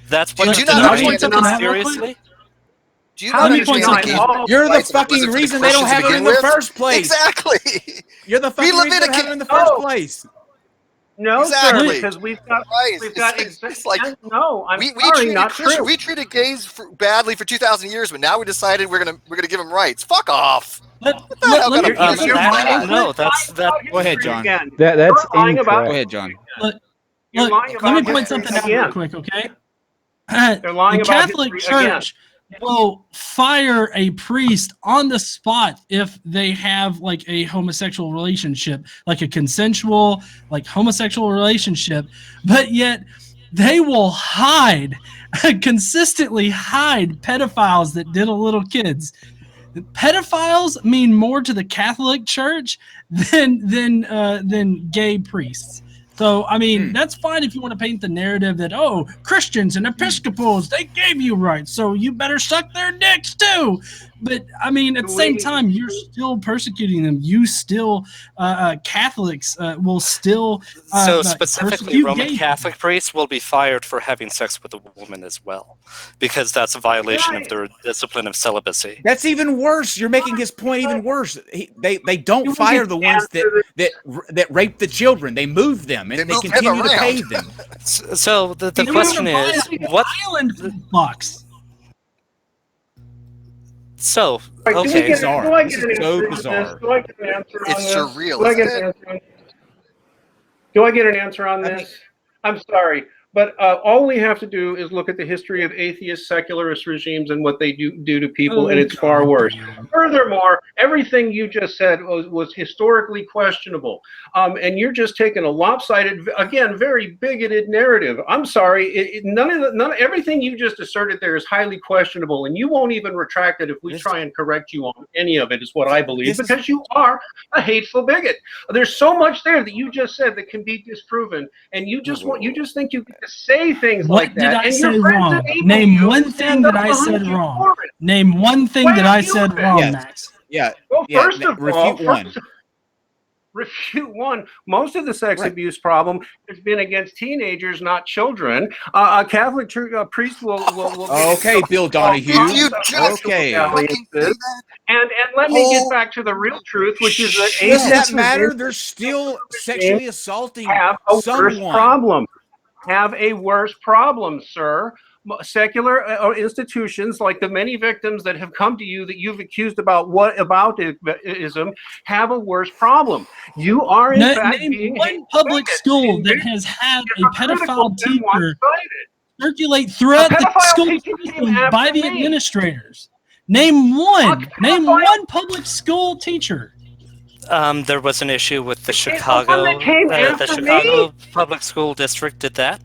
That's what do you not point something seriously? Do you not understand? You're the fucking reason they don't have it in the first place. Exactly. You're the fucking reason they don't have it in the first place. No, exactly. sir, because we've got no. I'm sorry, not true. We treated gays badly for 2,000 years, but now we decided we're gonna give them rights. Fuck off. Go ahead, John. That's incorrect. Go ahead, John. Look, let me point something out real quick, okay? The Catholic Church will fire a priest on the spot if they have like a homosexual relationship, like a consensual, like homosexual relationship, but yet they will consistently hide pedophiles that diddle little kids. Pedophiles mean more to the Catholic Church than gay priests. So, I mean, that's fine if you want to paint the narrative that, Christians and Episcopals, they gave you rights, so you better suck their dicks too. but I mean, at the same time, you're still persecuting them. You still, Catholics will still. So specifically, persecute Roman gay Catholic priests will be fired for having sex with a woman as well, because that's a violation of their discipline of celibacy. That's even worse. You're making his point even worse. They don't fire the ones that rape the children. They move them and they continue to pay them. So the question is, what island box? So Right, okay, bizarre. Do I This get is an so answer on bizarre. this? Do I get an answer on It's this? surreal, Do I get isn't an answer on Do I get an answer on this? I'm sorry, but all we have to do is look at the history of atheist secularist regimes and what they do to people, and it's far worse. Furthermore, everything you just said was historically questionable, and you're just taking a lopsided, again, very bigoted narrative. I'm sorry, everything you just asserted there is highly questionable, and you won't even retract it if we try and correct you on any of it. Is what I believe, because you are a hateful bigot. There's so much there that you just said that can be disproven, and you just think you get to say things What like that. did I and say your friends wrong? enable Name you one to thing stand that up I behind said you wrong. for it. Name one thing Where that I have you said been? wrong, Yes. Max. Yeah. Well, Yeah, first of all, refute one. refute one. Most of the sex Right. abuse problem has been against teenagers, not children. A Catholic priest will Okay, Bill Donahue. If you just Okay. fucking say that, And let me get back to the real truth, which is that Shit. Does that atheists matter? within They're still sexually assaulting have a worse someone. problem. Have a worse problem, sir. Secular institutions, like the many victims that have come to you that you've accused about ism, have a worse problem. You are in fact Name being one public school that has had a pedophile teacher circulate throughout the school system by the administrators. Name one. Name one public school teacher. there was an issue with the The one Chicago, that came the after Chicago Public School District did that,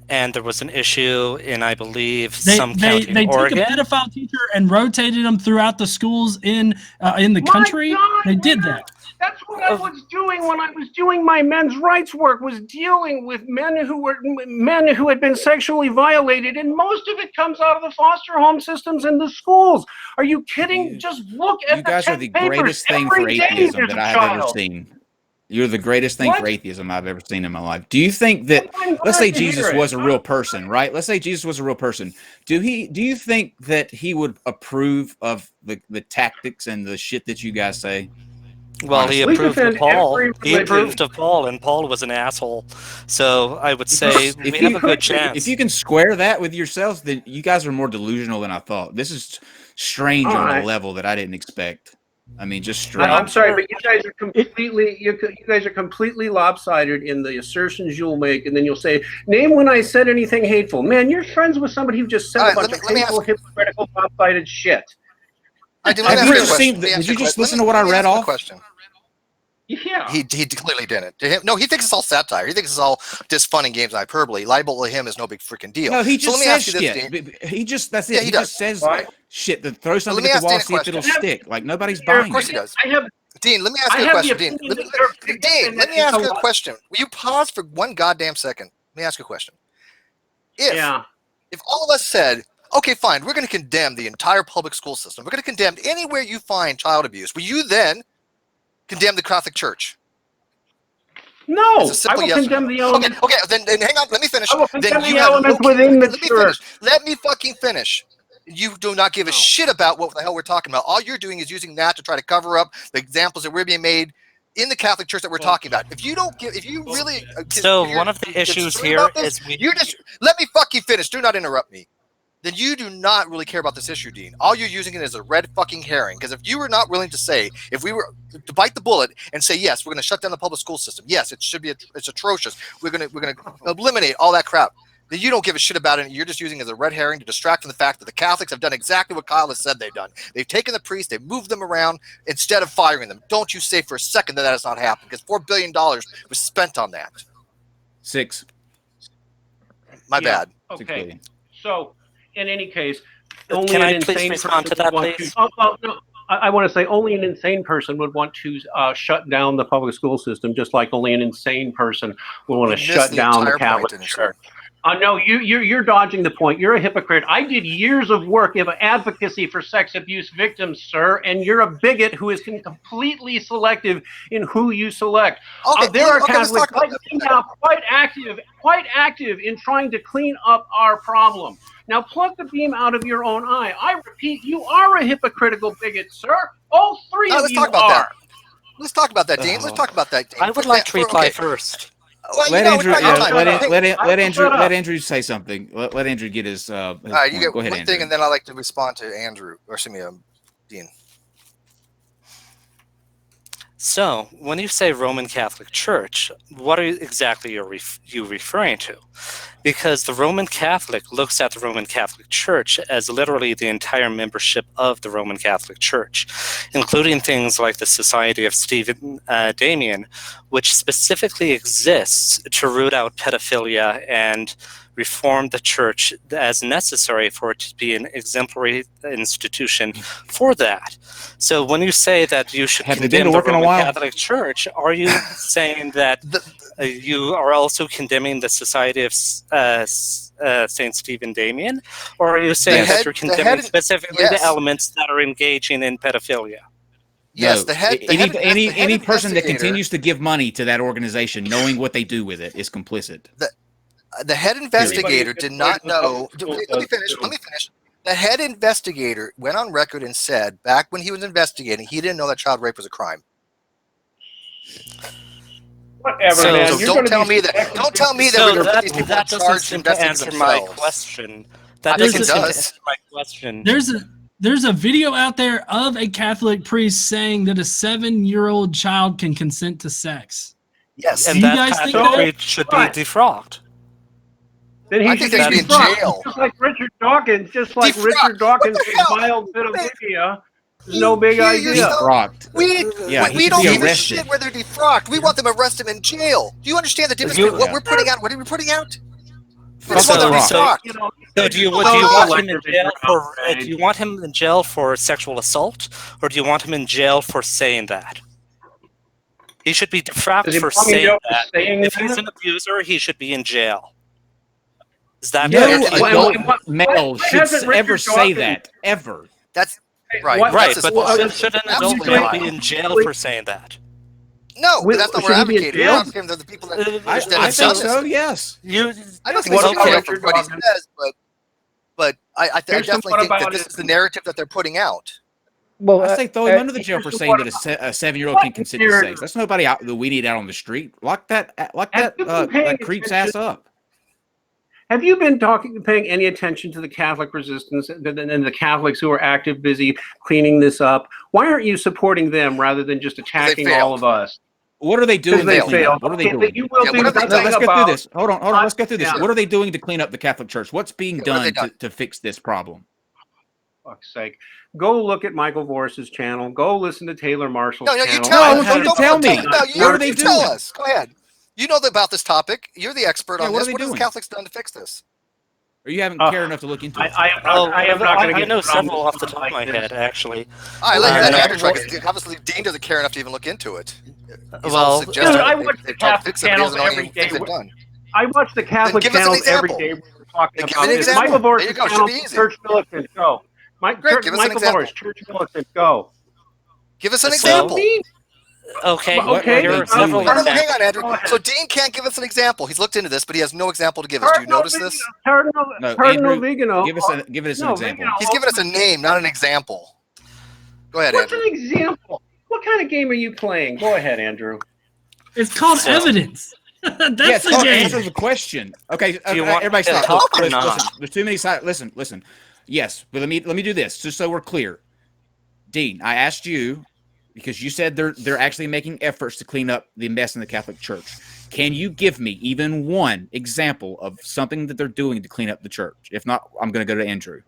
and there was an issue in, I believe, some county in They took Oregon. a pedophile teacher and rotated them throughout the schools in the country. They did that. That's what I was doing when I was doing my men's rights work, was dealing with men who had been sexually violated, and most of it comes out of the foster home systems and the schools. Are you kidding? Just look at You guys are the greatest thing for atheism that I have ever seen. You're the greatest thing for atheism I've ever seen in my life. Do you think that, let's say Jesus was a real person, right? Let's say Jesus was a real person. Do you think that he would approve of the tactics and the shit that you guys say? Well, he We approved of defend Paul. every He religion. approved of Paul, and Paul was an asshole. So I would say we have a good chance. If you can square that with yourselves, then you guys are more delusional than I thought. This is strange on a level that I didn't expect. I mean, just strange. I'm sorry, but you guys are completely lopsided in the assertions you'll make, and then you'll say, "Name when I said anything hateful." Man, you're friends with somebody who just said a bunch of hateful, hypocritical, lopsided shit. did you just listen to what I read off? Question. Yeah. He clearly didn't. To him, no, he thinks it's all satire. He thinks it's all just fun and games and hyperbole. Libel to him is no big freaking deal. No, he just says shit. He just that's it. Yeah, he he just says shit that throw something let me at the wall, ask see Dean a if it'll question. stick. Like nobody's buying Of course it. he does. I have Dean, let me ask you a question. Dean, let me ask you a question. Will you pause for one goddamn second? Let me ask you a question. If all of us said, okay, fine, we're going to condemn the entire public school system. We're going to condemn anywhere you find child abuse. Will you then condemn the Catholic Church? No, I will condemn the elements. Okay, then hang on. Let me finish. I will condemn the elements within the church. Let me fucking finish. You do not give a shit about what the hell we're talking about. All you're doing is using that to try to cover up the examples that we're being made in the Catholic Church that we're talking about. If you really. So one of the issues here is let me fucking finish. Do not interrupt me. Then you do not really care about this issue, Dean. All you're using it as a red fucking herring. Because if you were not willing to say, if we were to bite the bullet and say, yes, we're going to shut down the public school system. Yes, it should be. It's atrocious. We're going to eliminate all that crap. Then you don't give a shit about it. You're just using it as a red herring to distract from the fact that the Catholics have done exactly what Kyle has said they've done. They've taken the priests, they've moved them around instead of firing them. Don't you say for a second that has not happened, because $4 billion was spent on that. 6. My bad. Okay. So, in any case, can I please respond to that, please? No. I want to say only an insane person would want to shut down the public school system, just like only an insane person would want to shut down the Catholic Church. No, you're dodging the point. You're a hypocrite. I did years of work of advocacy for sex abuse victims, sir, and you're a bigot who is completely selective in who you select. Okay, There are let's Catholics talk about right now quite active in trying to clean up our problem. Now, pluck the beam out of your own eye. I repeat, you are a hypocritical bigot, sir. All three of you are. Let's talk about that, Dean. Let's talk about that, Dean. I would like to reply first. Well, Let Andrew. let Let Andrew say something. Let Andrew get his. All right, you get Go ahead, one Andrew. thing, and then I'd like to respond to Andrew, or excuse me, Dean. So, when you say Roman Catholic Church, what are exactly you referring to? Because the Roman Catholic looks at the Roman Catholic Church as literally the entire membership of the Roman Catholic Church, including things like the Society of Stephen Damien, which specifically exists to root out pedophilia and reform the church as necessary for it to be an exemplary institution for that. So when you say that you should condemn the Roman Catholic Church, are you saying that you are also condemning the Society of St. Stephen Damien? Or are you saying that you're condemning specifically the elements that are engaging in pedophilia? Yes, no, any person that continues to give money to that organization, knowing what they do with it, is complicit. The head investigator did not know. Let me finish. The head investigator went on record and said, back when he was investigating, he didn't know that child rape was a crime. Whatever, so, man. So don't tell me that. Don't tell me that we're going to put these people in charge to answer my question. That doesn't answer my question. There's a video out there of a Catholic priest saying that a 7-year-old child can consent to sex. Yes, and that Catholic priest should be defrocked. Then he should be in jail. Just like Richard Dawkins, Richard Dawkins' mild bit of Libya. No big idea. We don't give a shit where they're defrocked. We want them to arrest him in jail. Do you understand the difference between what we're putting out? What are we putting out? So do you want him in jail for? Do you want him in jail for sexual assault, or do you want him in jail for saying that? He should be defrocked for saying that. If he's an abuser, he should be in jail. Is that no adult male should ever say that ever? That's right. Right, but should an adult male be in jail for saying that? No, but that's not what we're advocating. We're advocating the people that I think so. Yes. I don't think it's okay for what he says, but I definitely think that this is the narrative that they're putting out. Well, I say throw him under the jail for saying that a 7-year-old can consent to sex. That's nobody out that we need out on the street. Lock that creep's ass up. Have you been paying any attention to the Catholic resistance and the Catholics who are active, busy cleaning this up? Why aren't you supporting them rather than just attacking all of us? What are they doing? What are they doing? Let's go through this. Hold on. Let's go through this. What are they doing to clean up the Catholic Church? What's being done to fix this problem? For fuck's sake. Go look at Michael Voris's channel. Go listen to Taylor Marshall's channel. You tell me. What are they doing? Tell us. Go ahead. You know about this topic. You're the expert on this. What have Catholics done to fix this? Or you haven't cared enough to look into it? I know several off the top of my head, actually. I let Andrew try. Obviously, Dean doesn't care enough to even look into it. Well, I watch the Catholic channels every day. I watch the Catholic channels every day. We're talking about this. Michael Voris's channel, Church Militant, go. Michael Voris, Church Militant, go. Give us an example. Okay. Hang on, Andrew. So Dean can't give us an example. He's looked into this, but he has no example to give us. Do you notice this? Cardinal Vigano. Give us an example. He's given us a name, not an example. Go ahead, Andrew. What's an example? What kind of game are you playing? Go ahead, Andrew. It's called evidence. That's the game. Answer the question. Okay, everybody stop. Listen, there's too many sides. Listen. Yes, but let me do this just so we're clear. Dean, I asked you, because you said they're actually making efforts to clean up the mess in the Catholic Church. Can you give me even one example of something that they're doing to clean up the church? If not, I'm going to go to Andrew.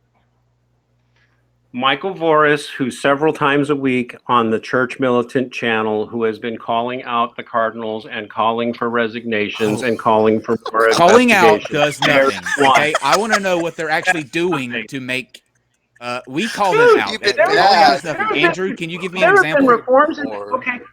Michael Voris, who several times a week on the Church Militant channel, who has been calling out the cardinals and calling for resignations and calling for more calling out does nothing. Okay, I want to know what they're actually doing to make We call them out. You've been Calling bad. out stuff. Andrew, can you give me an There have been example?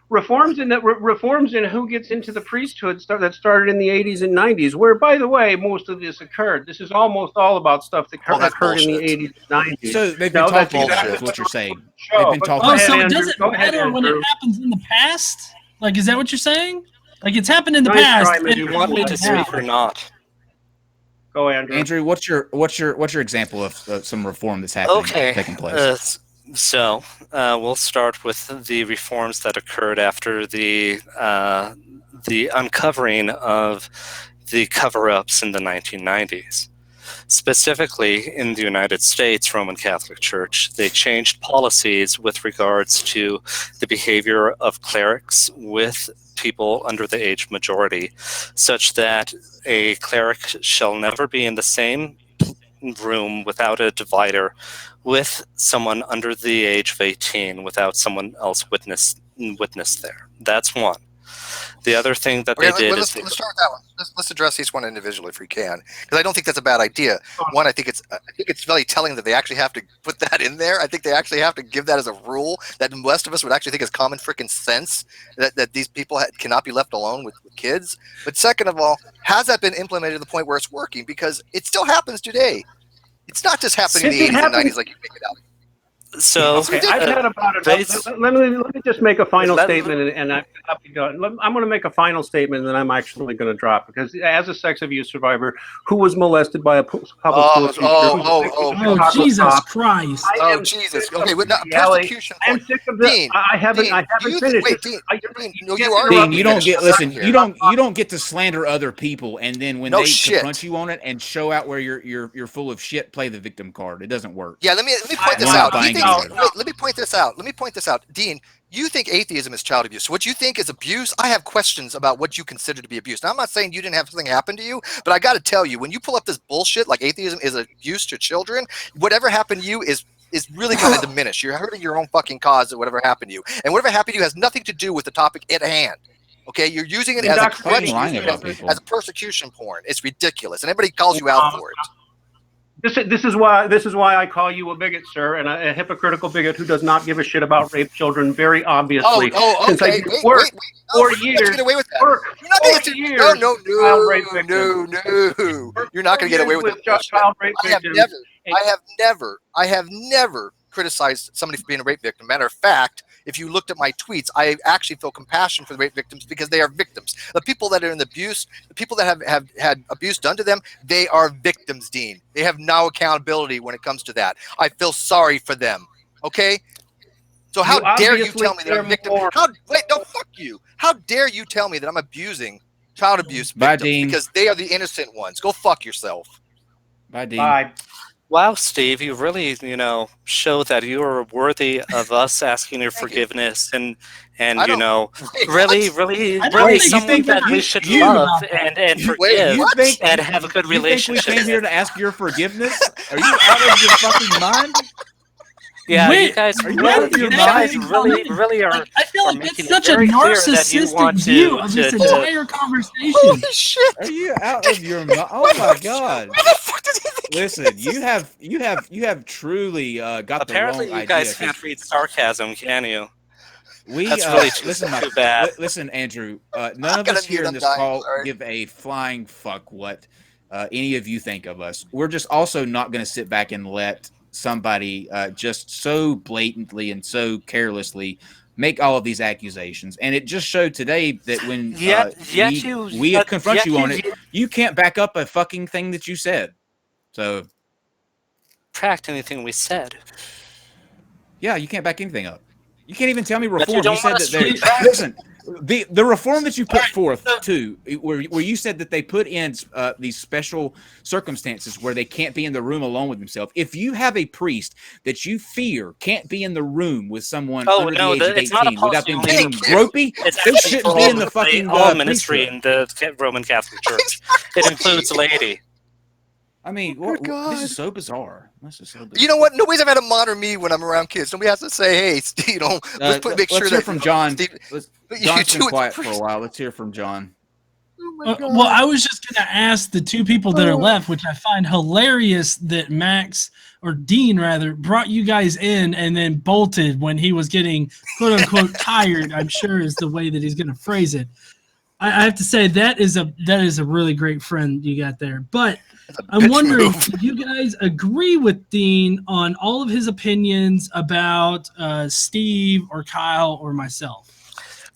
reforms in who gets into the priesthood that started in the 80s and 90s, where, by the way, most of this occurred. This is almost all about stuff that that's occurred in the bullshit. 80s and 90s. So they've been talking about it, is what you're saying. They've been talking Oh, about so it. it Andrew. doesn't Go ahead, matter when it Andrew. happens in the past? Like, is that what you're saying? Like, it's happened in the Nice past. try, and man. Do it's you want me to happening now. speak or not? Go, Andrew. Andrew, what's your example of some reform that's happening, taking place? So we'll start with the reforms that occurred after the uncovering of the cover-ups in the 1990s. Specifically, in the United States Roman Catholic Church, they changed policies with regards to the behavior of clerics with people under the age majority, such that a cleric shall never be in the same room without a divider with someone under the age of 18 without someone else witness there. That's one. The other thing that they did let's start with that one. Let's address each one individually if we can, because I don't think that's a bad idea. One, I think it's really telling that they actually have to put that in there. I think they actually have to give that as a rule that the rest of us would actually think is common freaking sense that these people cannot be left alone with kids. But second of all, has that been implemented to the point where it's working? Because it still happens today. It's not just happening in the 80s and 90s like you make it out. So Okay, I've had about it. Let me just make a final statement, and I'm going to make a final statement, and then I'm actually going to drop, because as a sex abuse survivor who was molested by a public school teacher. Oh, Jesus Christ! Oh, Jesus. Okay, persecution. I'm sick of this. Dean, I haven't finished. Wait, Dean, Dean, you don't get to slander other people, and then when they confront you on it and show out where you're full of shit, play the victim card. It doesn't work. Yeah, let me point this out. Let me point this out. Dean, you think atheism is child abuse. So what you think is abuse, I have questions about what you consider to be abuse. Now, I'm not saying you didn't have something happen to you, but I got to tell you, when you pull up this bullshit like atheism is abuse to children, whatever happened to you is really going to diminish. You're hurting your own fucking cause of whatever happened to you. And whatever happened to you has nothing to do with the topic at hand. Okay, you're using it as a crutch, as a persecution porn. It's ridiculous, and everybody calls you out for it. This is why I call you a bigot, sir, and a hypocritical bigot who does not give a shit about rape children. Very obviously, since I work 4 years. Get away with that. You're not going to get You're not going to get away with child rape victims. I have never criticized somebody for being a rape victim. Matter of fact, if you looked at my tweets, I actually feel compassion for the rape victims because they are victims. The people that are in abuse, the people that have had abuse done to them, they are victims, Dean. They have no accountability when it comes to that. I feel sorry for them. Okay? So how dare you tell me that I'm a victim? Fuck you. How dare you tell me that I'm abusing child abuse victims because they are the innocent ones? Go fuck yourself. Bye, Dean. Bye. Wow, Steve, you really, show that you are worthy of us asking your forgiveness and really something that we should love and forgive and have a good relationship. You think we came here to ask your forgiveness? Are you out of your fucking mind? Yeah, you guys really are. I feel like that's such a narcissistic view of this entire conversation. Holy shit! Are you out of your mind? Oh my god! Where the fuck did he think? Listen, you have truly got Apparently the wrong you guys idea. can't read sarcasm, can you? That's really too bad. Listen, Andrew. None of us here in this call give a flying fuck what any of you think of us. We're just also not going to sit back and let somebody just so blatantly and so carelessly make all of these accusations. And it just showed today that when we confront you on it, you can't back up a fucking thing that you said. So, tracked anything we said. Yeah, you can't back anything up. You can't even tell me reform. You said that listen, the reform that you put forth too, where you said that they put in these special circumstances where they can't be in the room alone with themselves. If you have a priest that you fear can't be in the room with someone under the age of 18 without them getting gropey, they shouldn't be in the fucking ministry in the Roman Catholic Church. It includes a lady. I mean, this is so bizarre. You know what? Nobody's ever had to monitor me when I'm around kids. Nobody has to say, "Hey, Steve, let's hear from John. John's been quiet for a while. Let's hear from John. Well, I was just going to ask the two people that are left, which I find hilarious that Max or Dean rather, brought you guys in and then bolted when he was getting quote unquote tired, I'm sure is the way that he's going to phrase it. I have to say that is a really great friend you got there. But I'm wondering, do you guys agree with Dean on all of his opinions about Steve or Kyle or myself?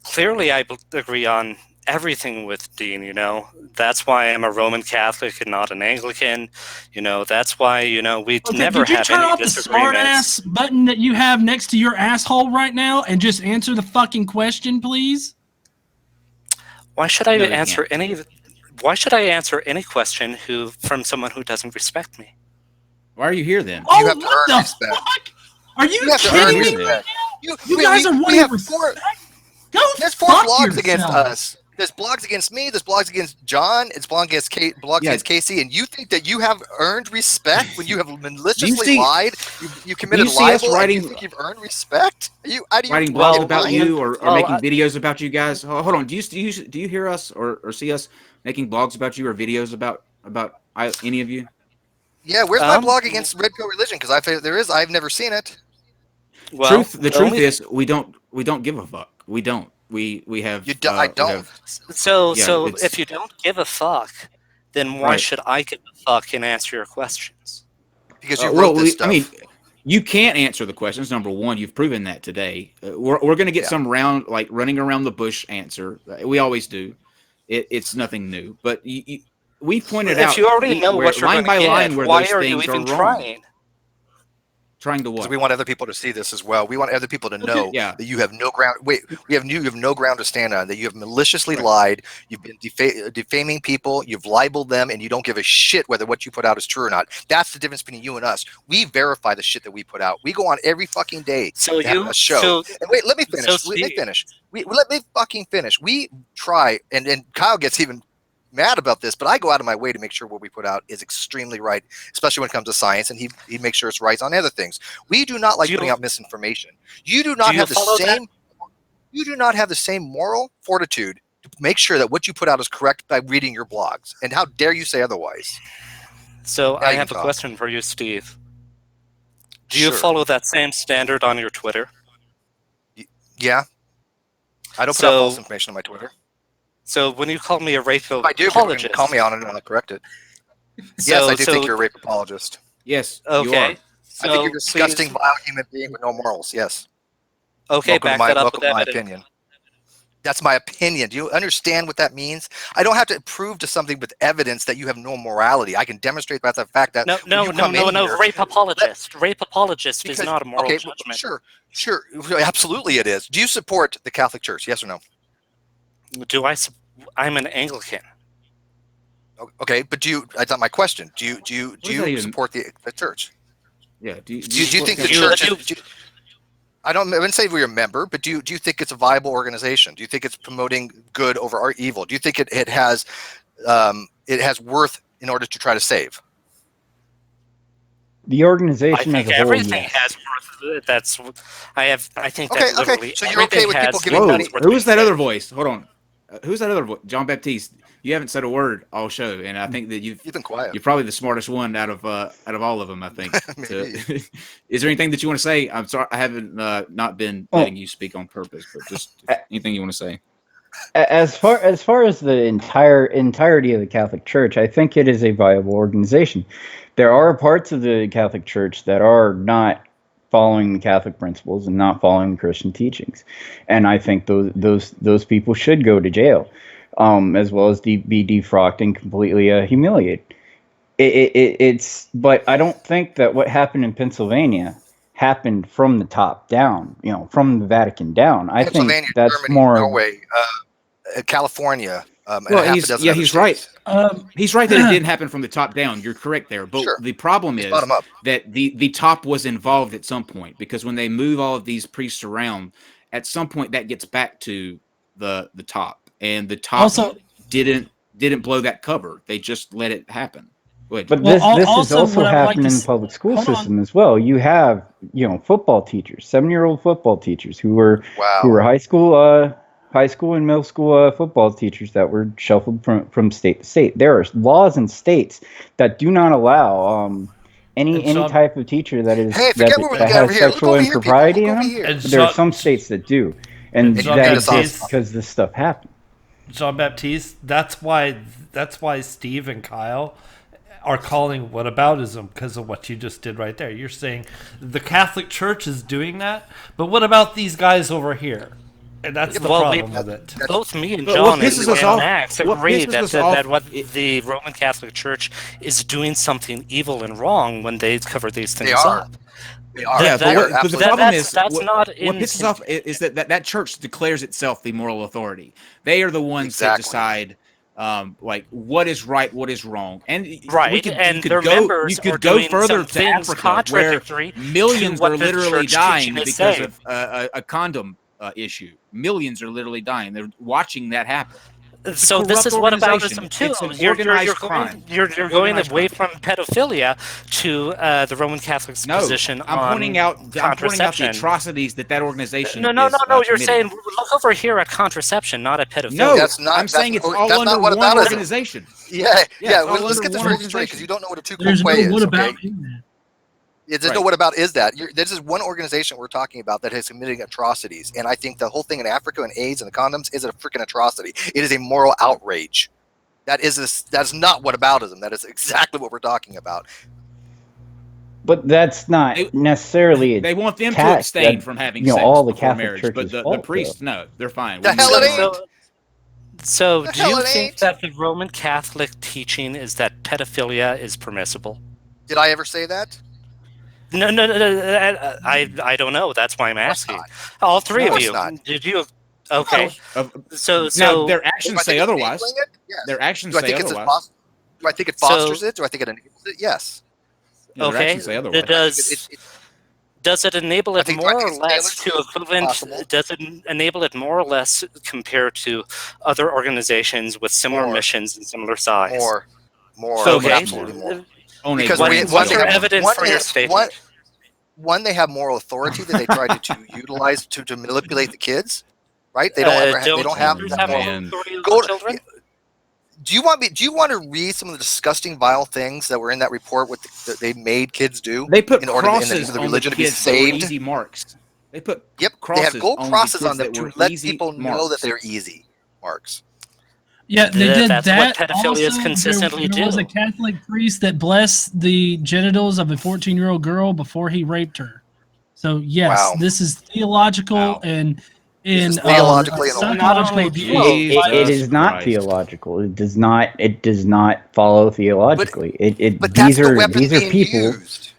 Clearly, I agree on everything with Dean. That's why I'm a Roman Catholic and not an Anglican. That's why we never Did you have turn any off the smart ass button that you have next to your asshole right now and just answer the fucking question, please? Why should I No, answer any? Why should I answer any question from someone who doesn't respect me? Why are you here then? Oh, You have to what earn the respect. fuck? Are you You have to earn kidding me? respect. You guys are we wanting have respect? Go There's 4 fuck blogs yourself. against us. There's blogs against me. There's blogs against John. It's blogs against Casey. And you think that you have earned respect when you have maliciously lied? You committed libel. And you think you've earned respect? Writing blogs about you or making videos about you guys? Hold on. Do you hear us or see us making blogs about you or videos about any of you? Yeah. Where's my blog against Red Pill Religion? Because there is. I've never seen it. Well, the truth is we don't give a fuck. We don't. We have. I don't. So if you don't give a fuck, then why should I give a fuck and answer your questions? Because you wrote this stuff. I mean, you can't answer the questions. Number one, you've proven that today. We're going to get some running around the bush answer. We always do. It's nothing new. But we pointed out. If you already know what you're line by line where why those are you things even are wrong. trying? Trying to what? Because we want other people to see this as well. We want other people to know that you have no ground. You have no ground to stand on. That you have maliciously lied. You've been defaming people. You've libeled them, and you don't give a shit whether what you put out is true or not. That's the difference between you and us. We verify the shit that we put out. We go on every fucking day to have a show. And wait, let me finish. Let me finish. Let me fucking finish. We try, and Kyle gets even mad about this, but I go out of my way to make sure what we put out is extremely right, especially when it comes to science, and he makes sure it's right on other things. We do not like putting out misinformation. You do not have the same. You do not have the same moral fortitude to make sure that what you put out is correct by reading your blogs. And how dare you say otherwise? So I have a question for you, Steve. Do you follow that same standard on your Twitter? Yeah. I don't put out false information on my Twitter. So when you call me a rape apologist, I do. You call me on it and I'll correct it. Yes, I do think you're a rape apologist. Yes. Okay. You are. I think you're a disgusting, vile human being with no morals. Yes. Okay. Back that up with my opinion. That's my opinion. Do you understand what that means? I don't have to prove to something with evidence that you have no morality. I can demonstrate by the fact that no. Rape apologist. Rape apologist is not a moral judgment. Sure. Absolutely, it is. Do you support the Catholic Church? Yes or no? I'm an Anglican. Okay, but that's not my question. Do you support the church? Yeah. Do you think the church? I wouldn't say we're a member, but do you think it's a viable organization? Do you think it's promoting good over evil? Do you think it has worth in order to try to save? The organization as a whole, everything has worth. I think that literally. So you're okay with people giving money? Who is that other voice? Hold on. Who's that other voice? John Baptiste. You haven't said a word all show, and I think that you've been quiet. You're probably the smartest one out of all of them. I think. Is there anything that you want to say? I'm sorry, I haven't not been letting you speak on purpose, but just anything you want to say. As far as the entirety of the Catholic Church, I think it is a viable organization. There are parts of the Catholic Church that are not following the Catholic principles and not following Christian teachings, and I think those people should go to jail, as well as be defrocked and completely humiliated. But I don't think that what happened in Pennsylvania happened from the top down, from the Vatican down. I think that's Germany, more Norway, California. Well, he's right. He's right that it didn't happen from the top down. You're correct there. But the problem is that the top was involved at some point, because when they move all of these priests around, at some point that gets back to the top, and the top also didn't blow that cover. They just let it happen. But this is also happening in the public school system as well. You have football teachers, 7-year-old football teachers who were high school and middle school football teachers that were shuffled from state to state. There are laws in states that do not allow any Sean, type of teacher that is Hey, that, forget what we that got over has here. Look sexual over here, people. impropriety Look in over them. here. And There are Sean- some states that do, and And Jean that Baptiste- exists because this stuff happened. Jean-Baptiste, that's why Steve and Kyle are calling whataboutism, because of what you just did right there. You're saying the Catholic Church is doing that, but what about these guys over here? And that's the problem with it. Both me and But John what and, pisses us off- Max what agree pisses that, us that, off- that what the Roman Catholic Church is doing something evil and wrong when they cover these things are. up. They are. Yeah, They but, are but the absolutely- problem That's is not what in- pisses off is that church declares itself the moral authority. They are the ones Exactly. that decide, like what is right, what is wrong, and Right, and their members you are could go doing further some to things Africa, where contradictory millions to what are the literally church dying teaching is because saying. of a condom issue. Millions are literally dying. They're watching that happen. It's a So this corrupt is whataboutism organization. too. It's an organized crime. You're going Organized away crime. from pedophilia to the Roman Catholic's No, position I'm on pointing out the contraception. atrocities that organization. No. is, You're committing. saying look over here at contraception, not at pedophilia. No, That's not- I'm saying it's that's all not under what one about it is. organization. Yeah. it's all Well, let's under get this one very straight, because organization. you don't know what a two There's no way is. what Okay? about in that. Yeah, there's Right. no what about is that. This is one organization we're talking about that is committing atrocities, and I think the whole thing in Africa and AIDS and the condoms is a freaking atrocity. It is a moral outrage. That's not whataboutism. That is exactly what we're talking about. But that's not They- necessarily. They want them to task abstain that, from having you know, sex all the before Catholic marriage, Church's but the fault, priests, no, they're fine. The We hell move it on. ain't. So The do hell you it think ain't. that the Roman Catholic teaching is that pedophilia is permissible? Did I ever say that? No. I don't know. That's why I'm course asking. not. All three Of of course you. not. Did you? Okay. Of- So now their Do actions I say think it's otherwise. enabling it? Yes. Their actions Do I say think otherwise. do I think it So- fosters it? Do I think it enables it? Yes. Their okay. actions say otherwise. Does it enable I it think- more I think or it's less to tailored. equivalent? Possible. Does it enable it more or less compared to other organizations with similar More. missions and similar size? More. So Okay. Absolutely more. On a Because grand we- scale. What's your have- evidence one for your is- statement? One, they have moral authority that they try to utilize to manipulate the kids, right? They don't ever. They don't have. teachers that moral moral- Man. authority over Go to- children? Do you want to read some of the disgusting, vile things that were in that report? That they made kids do. They put in order in crosses the on religion the to be kids that were saved. easy marks. They put Yep, they crosses had gold on the crosses kids on them that were to let easy people know marks. that they're easy marks. Yeah, they did That's that. what pedophilia Also, consistently there was do. a Catholic priest that blessed the genitals of a 14-year-old girl before he raped her. So yes, Wow. this is theological Wow. and This is theologically and psychological not abuse. only- It is Jesus not Christ. theological. It does not follow theologically. But that's These the are weapon these are being people. used.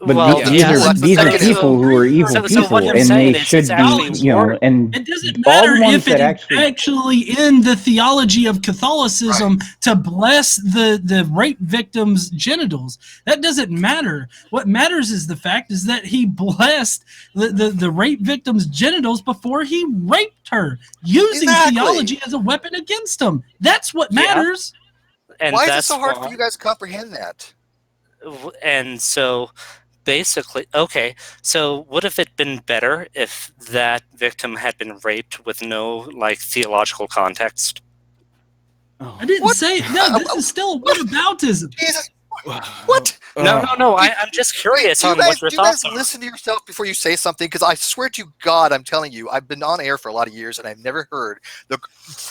But Well, these yeah, are that's these the are thing. people who are evil so people, what I'm and saying they is should it's actually be, and It doesn't all matter the ones if it that is actually in the theology of Catholicism to bless the rape victim's genitals. That doesn't matter. What matters is the fact is that he blessed the rape victim's genitals before he raped her, using Exactly. theology as a weapon against him. That's what Yeah. matters. And Why is it that's so hard why- for you guys to comprehend that? And so basically, okay, so would have it been better if that victim had been raped with no like theological context? I didn't What? say no. This is still whataboutism. Jesus, what? No. I'm just curious Do you on guys, what your do you guys thoughts are. listen to yourself before you say something? Because I swear to God, I'm telling you, I've been on air for a lot of years and I've never heard the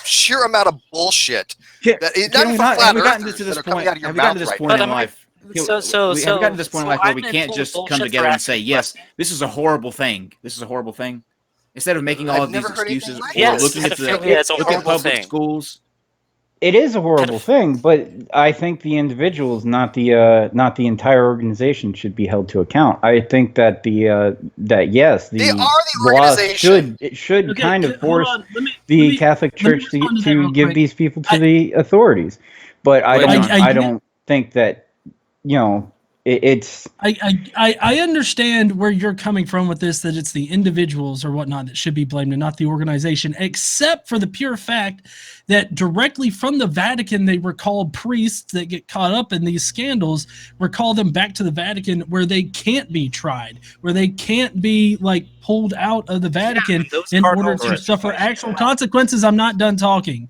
sheer amount of bullshit that not even from flat Have we gotten earthers to this that are coming point? out of your Have we gotten mouth to this right point But in I'm- life? So Have we gotten to this point in life where we I've can't been just full of come bullshit together for and say, asking yes, this is a horrible thing. This is a horrible thing. Instead of making all I've of these never heard anything excuses like or Yes, looking at pedophilia is a look at horrible public thing. schools. it is a horrible thing. But I think the individuals, not the entire organization, should be held to account. I think that that yes, They are the law organization. should Okay, kind of hold force on. Let the me- Catholic let me Church respond to that real to give quick. these people to the authorities. But I Wait, don't John. I don't think that it's I understand where you're coming from with this, that it's the individuals or whatnot that should be blamed and not the organization, except for the pure fact that directly from the Vatican, they recalled priests that get caught up in these scandals, recall them back to the Vatican where they can't be tried, where they can't be like pulled out of the Vatican those in cardinals order to are- suffer actual consequences. I'm not done talking.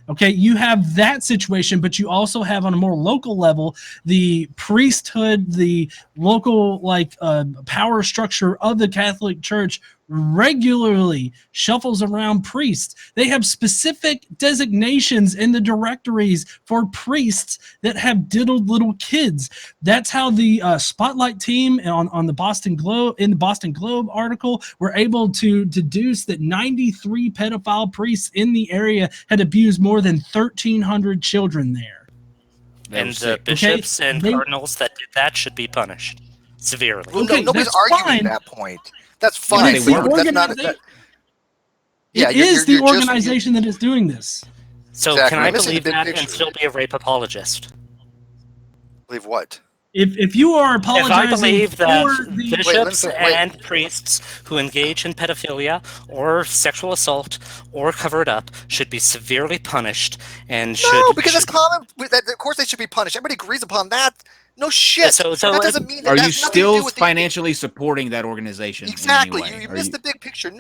Okay, you have that situation, but you also have on a more local level the priesthood, the local power structure of the Catholic Church regularly shuffles around priests. They have specific designations in the directories for priests that have diddled little kids. That's how the Spotlight team on the Boston Globe, in the Boston Globe article, were able to deduce that 93 pedophile priests in the area had abused more than 1,300 children there. And the bishops and cardinals that did that should be punished severely. Well, Okay, nobody's that's arguing fine. that point. That's fine. They weren't. That's not. It is the organization that is doing this. So Exactly. can I Missing the believe big that picture. and still be a rape apologist? Believe what? If you are If apologizing I believe that for the bishops wait. and priests who engage in pedophilia or sexual assault or cover it up should be severely punished and No, because that's common. Of course, they should be punished. Everybody agrees upon that. No shit. So that doesn't mean that are that you has nothing to still do with financially supporting that organization? Exactly. In any way? You missed the big picture.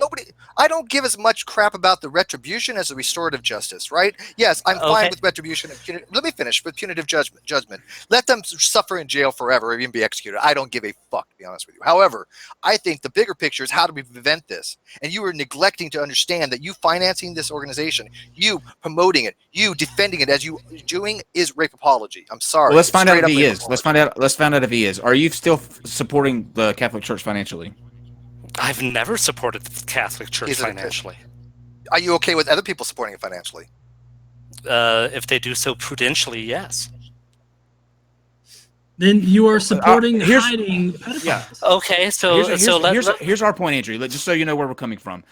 I don't give as much crap about the retribution as the restorative justice, right? Yes, I'm fine with retribution. Let me finish with punitive judgment. Let them suffer in jail forever or even be executed. I don't give a fuck, to be honest with you. However, I think the bigger picture is how do we prevent this? And you are neglecting to understand that you financing this organization, you promoting it, you defending it as you doing is rape apology. I'm sorry. Well, let's find out if he is. Apology. Let's find out if he is. Are you still supporting the Catholic Church financially? I've never supported the Catholic Church financially. Are you okay with other people supporting it financially? If they do so prudentially, yes. Then you are supporting hiding pedophiles. Yeah. Okay, here's our point, Andrew. Just so you know where we're coming from.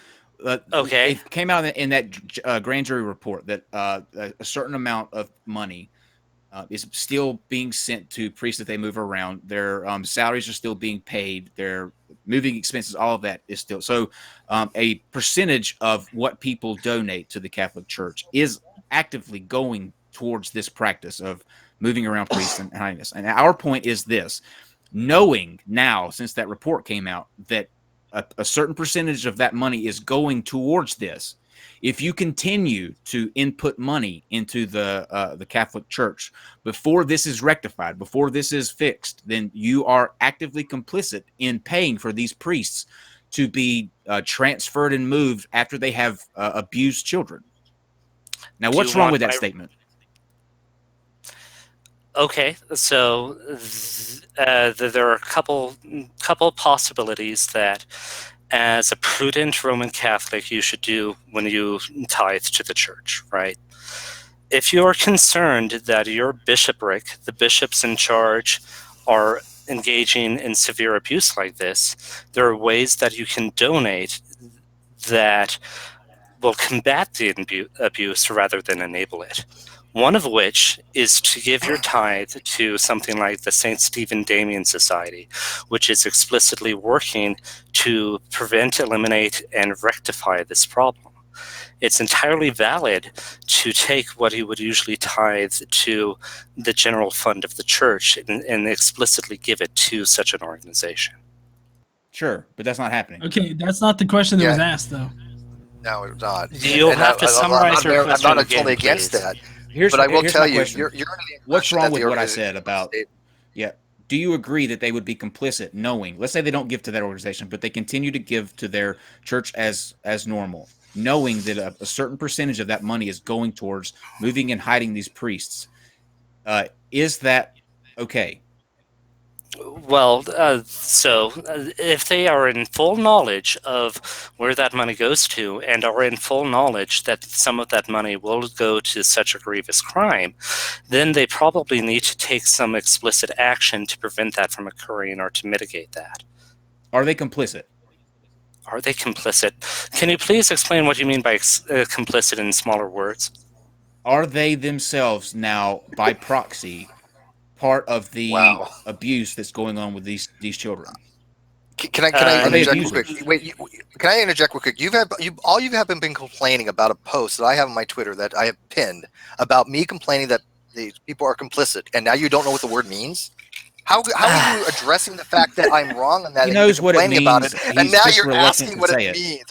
Okay. It came out in that grand jury report that a certain amount of money is still being sent to priests that they move around. Their salaries are still being paid. Their moving expenses, all of that is still. So a percentage of what people donate to the Catholic Church is actively going towards this practice of moving around priests and hiding this. And our point is this: knowing now, since that report came out, that a certain percentage of that money is going towards this. If you continue to input money into the Catholic Church before this is rectified, before this is fixed, then you are actively complicit in paying for these priests to be transferred and moved after they have abused children. Now, what's wrong with that statement? Okay, so there are a couple possibilities that, as a prudent Roman Catholic, you should do when you tithe to the church, right? If you are concerned that your bishopric, the bishops in charge, are engaging in severe abuse like this, there are ways that you can donate that will combat the abuse rather than enable it. One of which is to give your tithe to something like the St. Stephen Damian Society, which is explicitly working to prevent, eliminate, and rectify this problem. It's entirely valid to take what you would usually tithe to the general fund of the church and explicitly give it to such an organization. Sure, but that's not happening. Okay, that's not the question that was asked, though. No, it's not. You'll have to summarize your question. I'm not totally against that. But I will tell you, you're what's wrong with what I said about, do you agree that they would be complicit knowing, let's say they don't give to that organization, but they continue to give to their church as normal, knowing that a certain percentage of that money is going towards moving and hiding these priests? Is that okay? Well, so if they are in full knowledge of where that money goes to and are in full knowledge that some of that money will go to such a grievous crime, then they probably need to take some explicit action to prevent that from occurring or to mitigate that. Are they complicit? Are they complicit? Can you please explain what you mean by complicit in smaller words? Are they themselves now, by proxy, part of the abuse that's going on with these children? Can I interject real quick? Wait, can I interject real quick? All you have been complaining about a post that I have on my Twitter that I have pinned about me complaining that these people are complicit, and now you don't know what the word means. How are you addressing the fact that I'm wrong on that? He knows what it means. About it, and now you're asking what it means.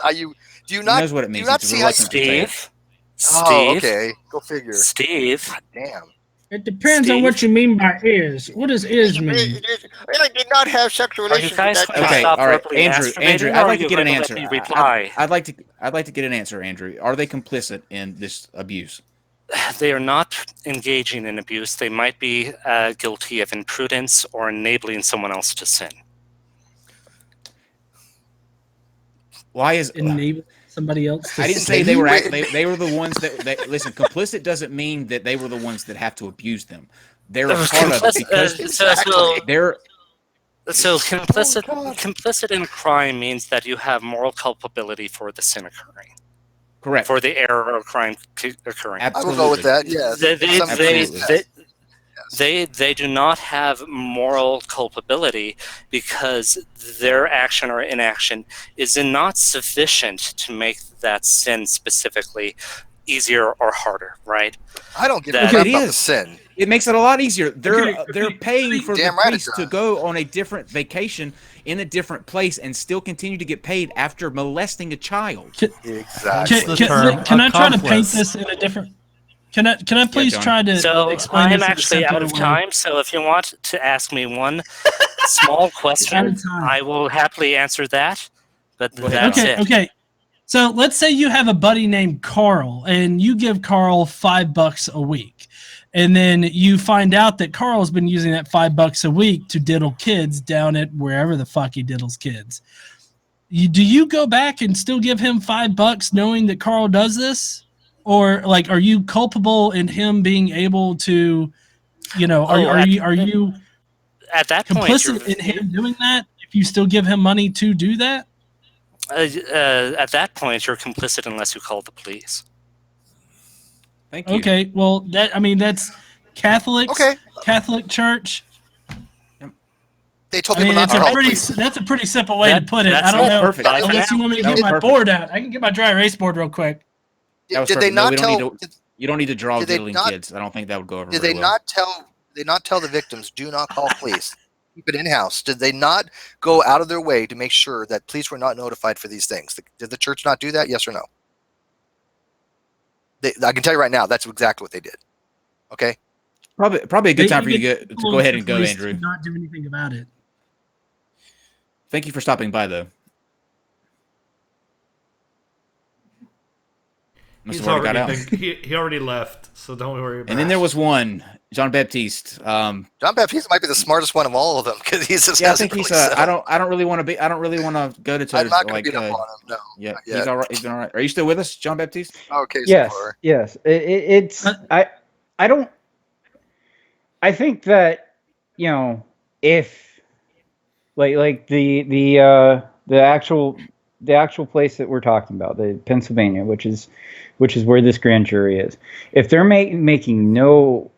Do you not? He knows what it means. Do you not see how Steve? Steve, okay. Go figure. Steve, Damn. It depends on what you mean by is. What does is mean? I did not have sexual are you relations with guys that going to Okay, child. stop all right, verbally Andrew. masturbating, I'd or are like to you get going an to let answer. me reply? I'd like to get an answer, Andrew. Are they complicit in this abuse? They are not engaging in abuse. They might be guilty of imprudence or enabling someone else to sin. Why is Enable somebody else to I didn't sin? say they were Wait. they were the ones that listen. Complicit doesn't mean that they were the ones that have to abuse them. They're a part of it because they're So Oh, God. complicit in crime means that you have moral culpability for the sin occurring, correct. for the error or crime occurring. I will go with that. Yes. They, they, Some they, cases, Absolutely. yes. they do not have moral culpability because their action or inaction is not sufficient to make that sin specifically easier or harder, right? I don't give a That- crap It about the is. sin. It makes it a lot easier. They're Okay. paying for the Damn right it priest to does. go on a different vacation in a different place and still continue to get paid after molesting a child. Exactly. the term Can I try to paint accomplice. this in a different? Can I please John. try to So explain I'm this in a actually out simpler of way? time. So if you want to ask me one small Out question, of time. I will happily answer that. But Go ahead, that's John. it. Okay. So let's say you have a buddy named Carl, and you give Carl $5 a week, and then you find out that Carl's been using that $5 a week to diddle kids down at wherever the fuck he diddles kids. Do you go back and still give him $5 knowing that Carl does this? Or like, are you culpable in him being able to, are you At that point, complicit in him doing that if you still give him money to do that? at that point, you're complicit unless you call the police. Thank you. Okay, well that's Catholics, Okay. Catholic Church. They told I mean, people not that's to a call the pretty police. that's a pretty simple way to That- put it. I that's don't know. perfect. Unless you want me to That get was my perfect. board out, I can get my dry erase board real quick. That was Did they perfect. No, not we don't tell? need to. You don't need to draw did they diddling not- kids. I don't think that would go over Did very they well. not tell? Did they not tell the victims, do not call police. Keep it in house. Did they not go out of their way to make sure that police were not notified for these things? Did the church not do that? Yes or no? I can tell you right now, that's exactly what they did. Okay. Probably a good time for you to Influence go ahead the and go, police Andrew. to not do anything about it. Thank you for stopping by, though. Must He's have already got already out. he already left, so don't worry about it. And then there was one, John Baptiste. John Baptiste might be the smartest one of all of them because he's just Yeah, I hasn't think he's. really I don't really want to be. I don't really want to go to I'm toes. not going Like, to beat up on him. No. yeah, not he's yet. all right. He's been all right. Are you still with us, John Baptiste? Okay. So Yes, far. yes. It's I don't. I think that if like the actual place that we're talking about, the Pennsylvania, which is where this grand jury is, if they're making no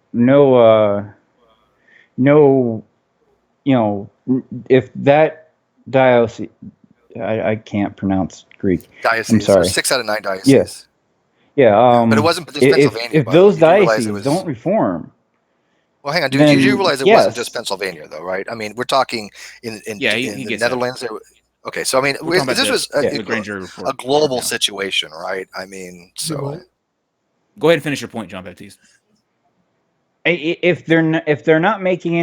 if that diocese, I can't pronounce Greek. Diocese. I'm sorry. 6 out of 9 dioceses. Yes. Yeah, But it wasn't just Pennsylvania. If by the way. those You do realize dioceses it was- don't reform, Well, hang on. Do then you realize it yes. wasn't just Pennsylvania, though, right? I mean, we're talking in Yeah, he the gets that. Netherlands. Okay, so I mean, We're talking about this was the grand jury report. a global Yeah. situation, right? I mean, so Go ahead and finish your point, John Baptiste. If they're not making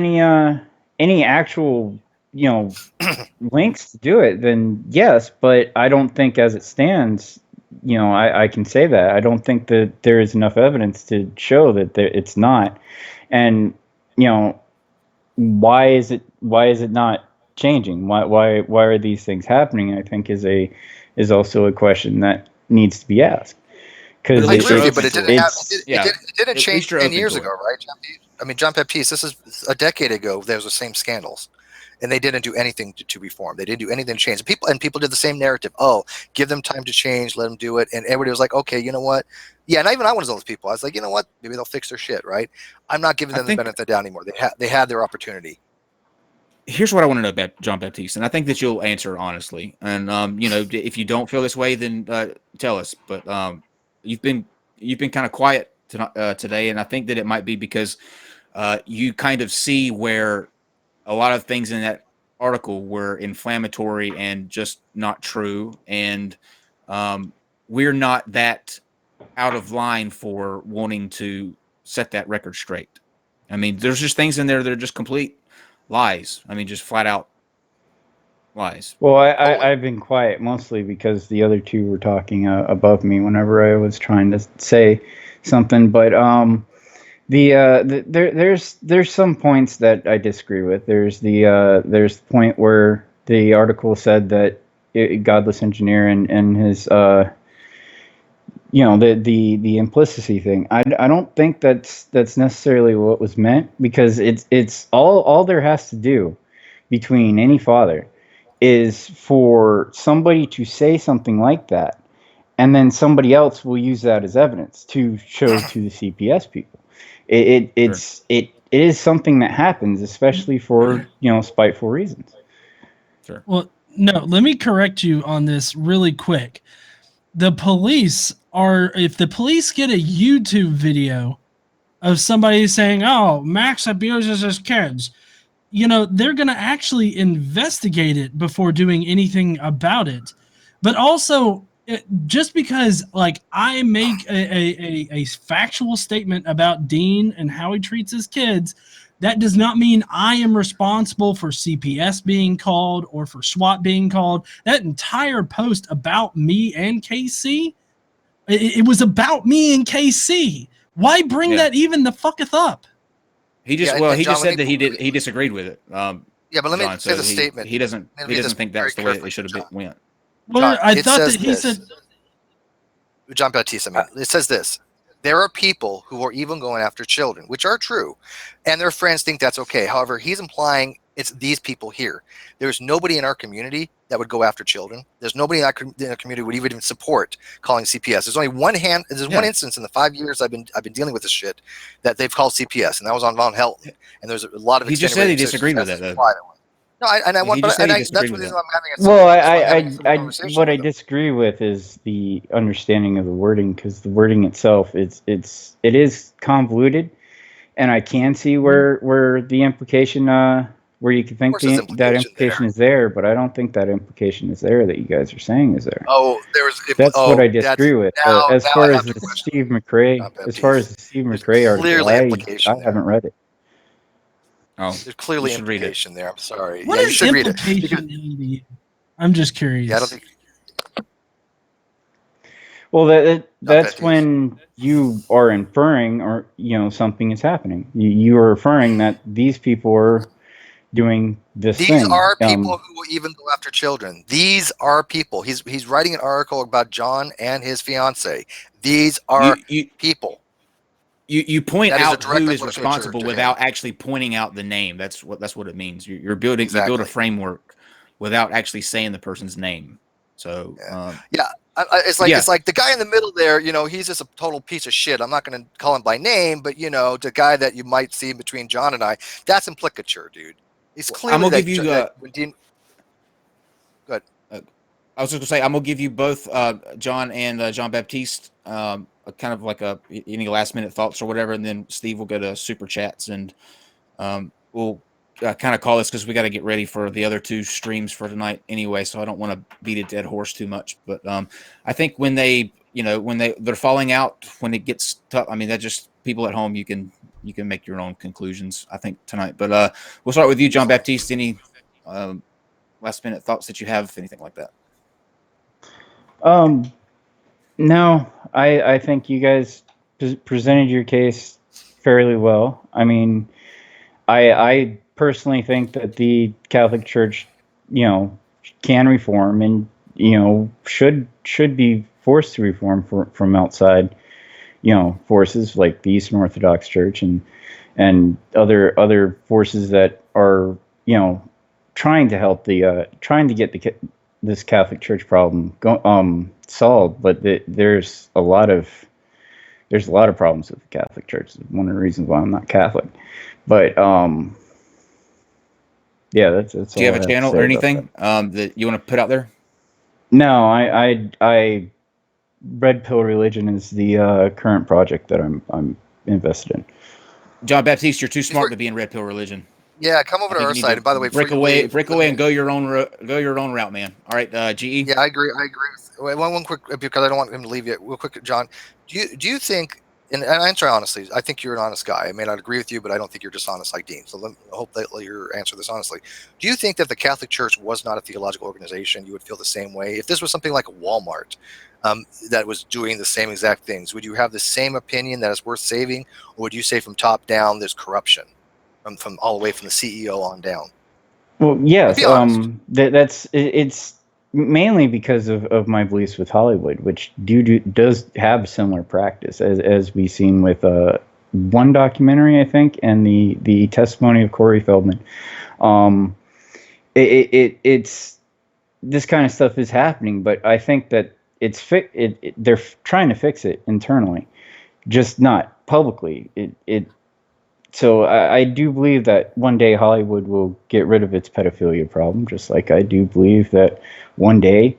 any actual links to do it, then yes. But I don't think, as it stands, I can say that I don't think that there is enough evidence to show that it's not. And why is it not changing? Why are these things happening? I think is also a question that needs to be asked. Because I agree with you, but it didn't At change least you're 10 open years to it. ago, right, John Baptiste? I mean, John Baptiste, this is a decade ago. There was the same scandals, and they didn't do anything to reform. They didn't do anything to change. People did the same narrative. Oh, give them time to change, let them do it, and everybody was like, okay, you know what? Yeah, and even I was one of those people. I was like, you know what? Maybe they'll fix their shit, right? I'm not giving them the benefit of the doubt anymore. They had their opportunity. Here's what I want to know about John Baptiste, and I think that you'll answer honestly. And if you don't feel this way, then tell us. But you've been kind of quiet today, and I think that it might be because you kind of see where a lot of things in that article were inflammatory and just not true, and we're not that out of line for wanting to set that record straight. I mean, there's just things in there that are just complete lies. I mean, just flat out lies. Well, I've been quiet mostly because the other two were talking above me whenever I was trying to say something. But there's some points that I disagree with. There's the point where the article said that godless engineer and his the implicity thing. I don't think that's necessarily what was meant, because it's all there has to do between any father is for somebody to say something like that, and then somebody else will use that as evidence to show to the CPS people. It is something that happens, especially for spiteful reasons. Sure. Well, no, let me correct you on this really quick. The police if the police get a YouTube video of somebody saying, "Oh, Max abuses his kids," they're going to actually investigate it before doing anything about it. But also, just because I make a factual statement about Dean and how he treats his kids, that does not mean I am responsible for CPS being called or for SWAT being called. That entire post about me and KC, it was about me and KC. Why bring that even the fucketh up? He just he just said that he disagreed with it. But let me say the statement. He doesn't think that's the way that it should have went. Well, I thought that he said. John Baptiste, it says this: there are people who are even going after children, which are true, and their friends think that's okay. However, he's implying it's these people here. There's nobody in our community that would go after children. There's nobody in our community would even support calling CPS. There's only one one instance in the 5 years I've been dealing with this shit that they've called CPS, and that was on Von Helton. And there's a lot of. He just said he disagreed with it, though. No, that's what I'm having what I disagree with is the understanding of the wording, because the wording itself it is convoluted, and I can see where the implication where you can think that implication is there, but I don't think that implication is there that you guys are saying is there. That's what I disagree with. As far as the Steve McRae article, I haven't read it. Oh, there's clearly implication there. I'm sorry. What is implication? I'm just curious. Yeah, I don't think. Well, that's when you are inferring, or something is happening. You are inferring that these people are doing this thing. These are people who will even go after children. These are people. He's writing an article about John and his fiance. These are people. You point out who is responsible without actually pointing out the name. That's what it means. You build a framework without actually saying the person's name. So it's like the guy in the middle there. He's just a total piece of shit. I'm not going to call him by name, but the guy that you might see between John and I, that's implicature, dude. It's clearly. I'm gonna give you. Good. I was just gonna say I'm gonna give you both John and John Baptiste kind of like any last minute thoughts or whatever, and then Steve will go to super chats, and we'll kind of call this because we got to get ready for the other two streams for tonight anyway. So I don't want to beat a dead horse too much, but I think when they're falling out, when it gets tough, I mean, that just people at home, you can make your own conclusions, I think, tonight. But we'll start with you, John Baptiste. Any last minute thoughts that you have, anything like that? No, I think you guys presented your case fairly well. I mean, I personally think that the Catholic Church, can reform and, should be forced to reform from outside, forces like the Eastern Orthodox Church and other forces that are, trying to help trying to get this Catholic Church problem solved. But there's a lot of problems with the Catholic Church. It's one of the reasons why I'm not Catholic. But yeah, that's. Do you have a channel or anything that you want to put out there? No, I Red Pill Religion is the current project that I'm invested in. John Baptiste, you're too smart to be in Red Pill Religion. Yeah, come over to our side. And by the way, break away and go your own route, man. All right, GE. Yeah, I agree one quick, because I don't want him to leave yet. Real quick, John, do you think? And answer honestly. I think you're an honest guy. I may not agree with you, but I don't think you're dishonest like Dean. So I hope that you answer this honestly. Do you think that the Catholic Church was not a theological organization? You would feel the same way if this was something like Walmart that was doing the same exact things. Would you have the same opinion that it's worth saving, or would you say from top down there's corruption from all the way from the CEO on down? Well, yes. Be honest. It's mainly because of my beliefs with Hollywood, which does have similar practice as we've seen with one documentary, I think, and the testimony of Corey Feldman. It's this kind of stuff is happening, but I think that they're trying to fix it internally, just not publicly. So I do believe that one day Hollywood will get rid of its pedophilia problem, just like I do believe that one day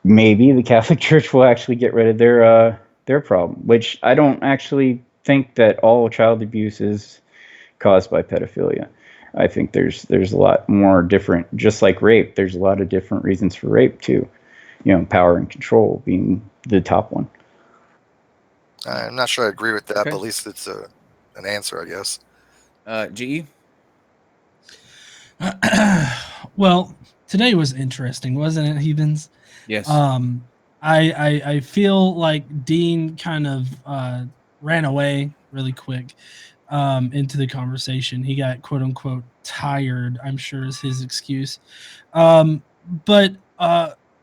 maybe the Catholic Church will actually get rid of their problem, which I don't actually think that all child abuse is caused by pedophilia. I think there's a lot more different, just like rape, there's a lot of different reasons for rape too. Power and control being the top one. I'm not sure I agree with that, Okay. but at least it's an answer, I guess. GE? Well, today was interesting, wasn't it, heathens? Yes. I feel like Dean kind of ran away really quick into the conversation. He got quote unquote tired, I'm sure is his excuse. But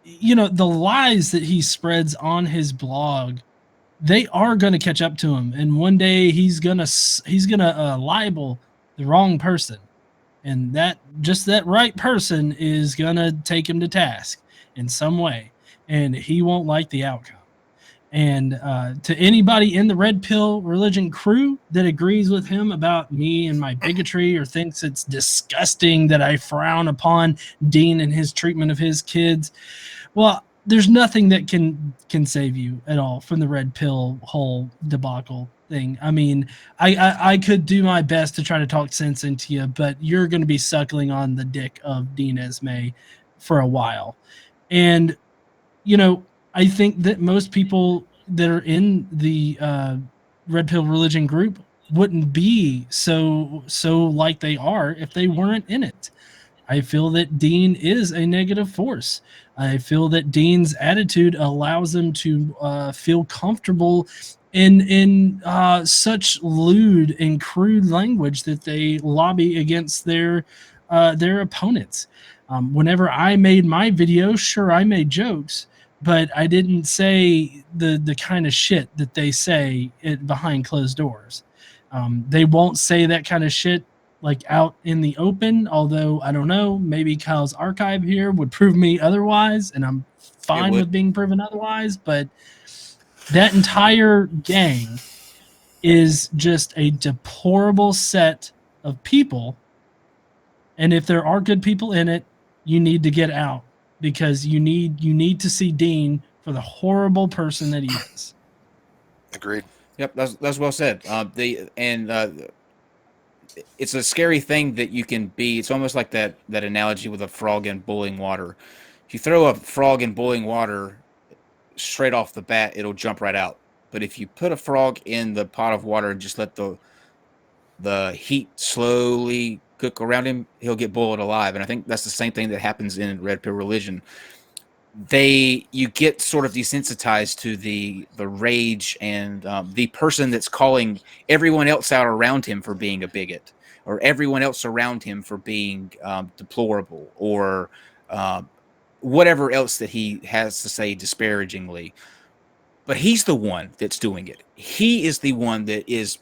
the lies that he spreads on his blog, they are going to catch up to him, and one day he's gonna libel the wrong person, and that right person is gonna take him to task in some way, and he won't like the outcome. And to anybody in the Red Pill Religion crew that agrees with him about me and my bigotry, or thinks it's disgusting that I frown upon Dean and his treatment of his kids, well, there's nothing that can save you at all from the Red Pill whole debacle thing. I mean, I could do my best to try to talk sense into you, but you're going to be suckling on the dick of Dean Esme for a while. And, I think that most people that are in the Red Pill Religion group wouldn't be so like they are if they weren't in it. I feel that Dean is a negative force. I feel that Dean's attitude allows them to feel comfortable in such lewd and crude language that they lobby against their opponents. Whenever I made my video, sure, I made jokes, but I didn't say the kind of shit that they say behind closed doors. They won't say that kind of shit like out in the open, although I don't know, maybe Kyle's archive here would prove me otherwise, and I'm fine with being proven otherwise, but that entire gang is just a deplorable set of people, and if there are good people in it, you need to get out, because you need to see Dean for the horrible person that he is. Agreed. Yep, that's well said. It's a scary thing that you can be. It's almost like that analogy with a frog in boiling water. If you throw a frog in boiling water straight off the bat, it'll jump right out. But if you put a frog in the pot of water and just let the heat slowly cook around him, he'll get boiled alive. And I think that's the same thing that happens in Red Pill Religion. You get sort of desensitized to the rage and the person that's calling everyone else out around him for being a bigot, or everyone else around him for being deplorable, or whatever else that he has to say disparagingly. But he's the one that's doing it. He is the one that is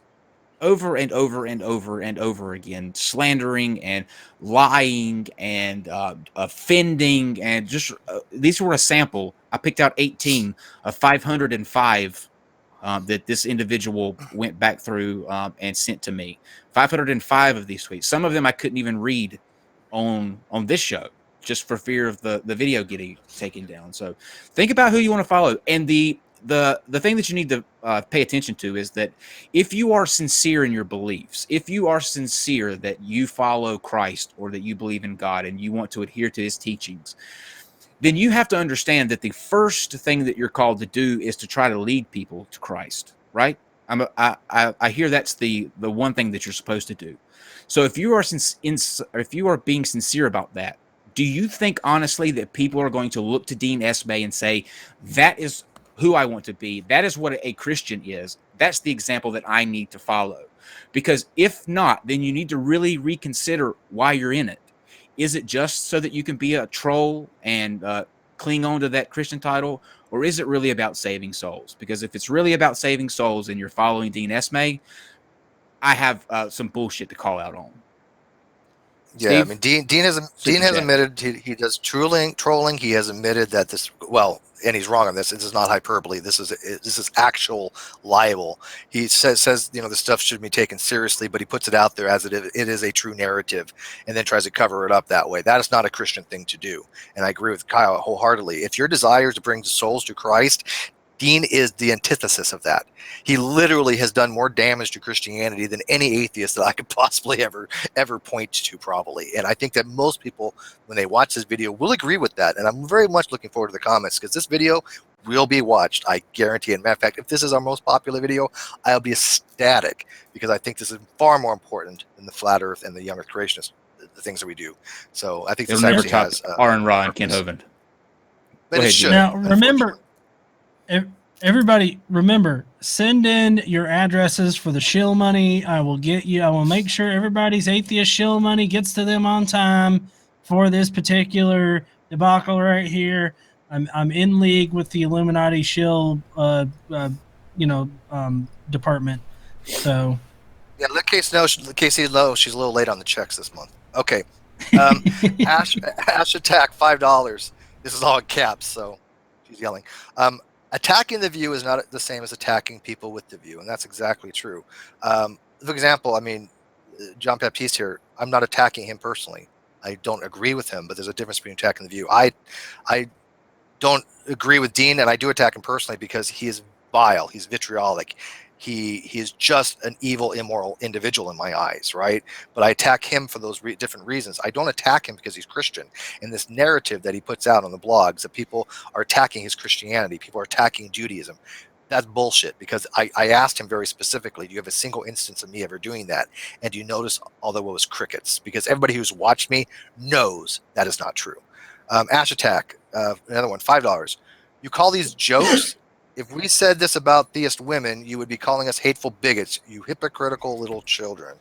over and over and over and over again slandering and lying and offending, and just these were a sample. I picked out 18 of 505 that this individual went back through and sent to me. 505 of these tweets. Some of them I couldn't even read on this show, just for fear of the video getting taken down. So think about who you want to follow. And the thing that you need to pay attention to is that if you are sincere in your beliefs, if you are sincere that you follow Christ or that you believe in God and you want to adhere to his teachings, then you have to understand that the first thing that you're called to do is to try to lead people to Christ, right? I hear that's the one thing that you're supposed to do. So if you are if you are being sincere about that, do you think honestly that people are going to look to Dean Esme and say, that is who I want to be? That is what a Christian is. That's the example that I need to follow. Because if not, then you need to really reconsider why you're in it. Is it just so that you can be a troll and cling on to that Christian title? Or is it really about saving souls? Because if it's really about saving souls and you're following Dean Esme, I have some bullshit to call out on. Yeah, I Steve? mean, Dean has chat. admitted he does trolling. He has admitted that this, well, and he's wrong on this. This is not hyperbole. This is actual libel. He says this stuff should be taken seriously, but he puts it out there as it is a true narrative, and then tries to cover it up that way. That is not a Christian thing to do, and I agree with Kyle wholeheartedly. If your desire is to bring souls to Christ, Dean is the antithesis of that. He literally has done more damage to Christianity than any atheist that I could possibly ever point to, probably. And I think that most people, when they watch this video, will agree with that. And I'm very much looking forward to the comments, because this video will be watched, I guarantee it. Matter of fact, if this is our most popular video, I'll be ecstatic, because I think this is far more important than the flat Earth and the young Earth creationists, the things that we do. So I think It'll this never actually top has Aaron Ra and Ken purpose. Hovind. But Go it ahead, should. Jim. Now, remember, everybody, remember, send in your addresses for the shill money. I will make sure everybody's atheist shill money gets to them on time for this particular debacle right here. I'm in league with the Illuminati shill, department. So Yeah, let Casey know. Casey low. She's a little late on the checks this month. Okay. Ash attack $5. This is all in caps, so she's yelling. Attacking the view is not the same as attacking people with the view, and that's exactly true. For example, I mean, John Baptiste here. I'm not attacking him personally. I don't agree with him, but there's a difference between attacking the view. I don't agree with Dean, and I do attack him personally because he is vile. He's vitriolic. He is just an evil, immoral individual in my eyes, right? But I attack him for those different reasons. I don't attack him because he's Christian. And this narrative that he puts out on the blogs that people are attacking his Christianity, people are attacking Judaism, that's bullshit. Because I asked him very specifically, do you have a single instance of me ever doing that? And do you notice although it was crickets? Because everybody who's watched me knows that is not true. Ash Attack, another one, $5. You call these jokes? If we said this about theist women, you would be calling us hateful bigots, you hypocritical little children.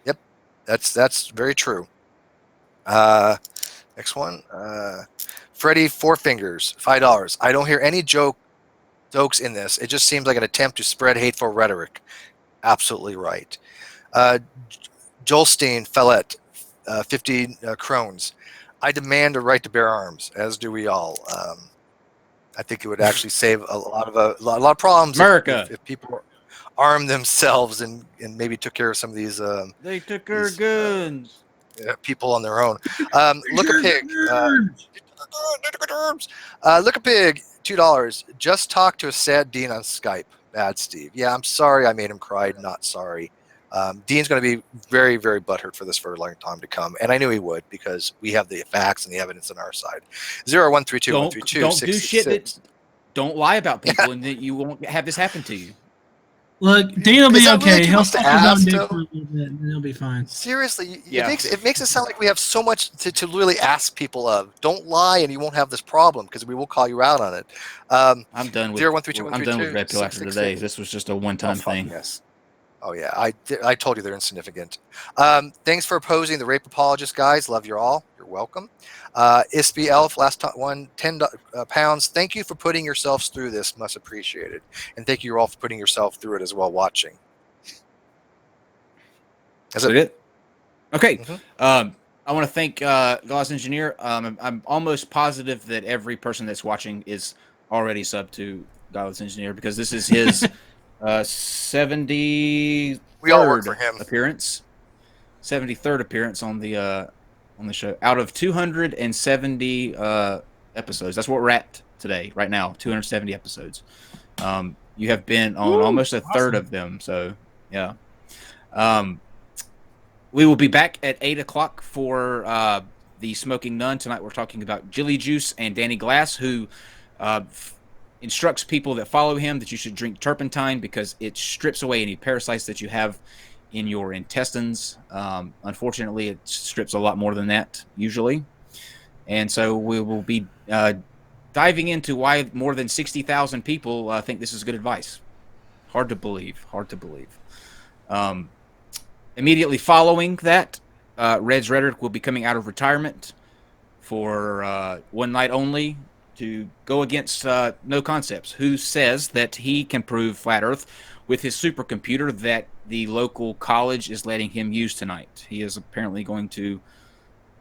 Yep, that's very true. Next one, Freddie Four Fingers, $5. I don't hear any jokes in this. It just seems like an attempt to spread hateful rhetoric. Absolutely right. Joelstein Fellet, 50 crones. I demand a right to bear arms, as do we all. I think it would actually save a lot of problems America. if people armed themselves and maybe took care of some of these. They took our guns. People on their own. Look a pig. Look a pig. $2. Just talk to a sad Dean on Skype. Bad Steve. Yeah, I'm sorry. I made him cry. Not sorry. Dean's going to be very, very butthurt for this for a long time to come, and I knew he would because we have the facts and the evidence on our side. 0132 Don't do shit that don't lie about people, and that you won't have this happen to you. Look, Dean will be okay. Really He'll stop down his Dick ass, for a little bit, and he'll be fine. Seriously, Yeah. it makes it sound like we have so much to really ask people of. Don't lie, and you won't have this problem because we will call you out on it. I'm done with 0132 I'm done with Red Pill after today. This was just a one-time thing. Yes. Oh yeah, I told you they're insignificant. Thanks for opposing the rape apologist, guys. Love you all. You're welcome. Ispy Elf, last one, 10 pounds. Thank you for putting yourselves through this. Much appreciated. And thank you all for putting yourself through it as well, watching. That's it. Okay. Mm-hmm. I want to thank God's Engineer. I'm almost positive that every person that's watching is already subbed to God's Engineer because this is his 73rd We all work for him. appearance. 73rd appearance on the show out of 270 episodes. That's what we're at today, right now. 270 episodes. You have been on almost a third of them. So yeah. We will be back at 8 o'clock for the Smoking Nun. Tonight we're talking about Jilly Juice and Danny Glass, who instructs people that follow him that you should drink turpentine because it strips away any parasites that you have in your intestines. Unfortunately, it strips a lot more than that usually. And so we will be diving into why more than 60,000 people think this is good advice. Hard to believe. Immediately following that, Red's Rhetoric will be coming out of retirement for one night only to go against No Concepts, who says that he can prove flat Earth with his supercomputer that the local college is letting him use tonight. He is apparently going to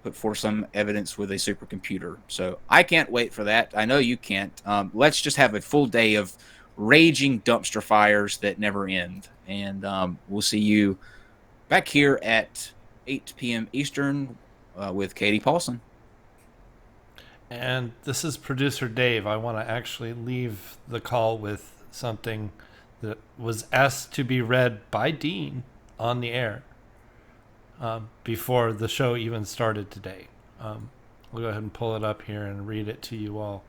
put forth some evidence with a supercomputer. So I can't wait for that. I know you can't. Let's just have a full day of raging dumpster fires that never end. And we'll see you back here at 8 p.m. Eastern with Katie Paulson. And this is producer Dave. I want to actually leave the call with something that was asked to be read by Dean on the air before the show even started today. We'll go ahead and pull it up here and read it to you all.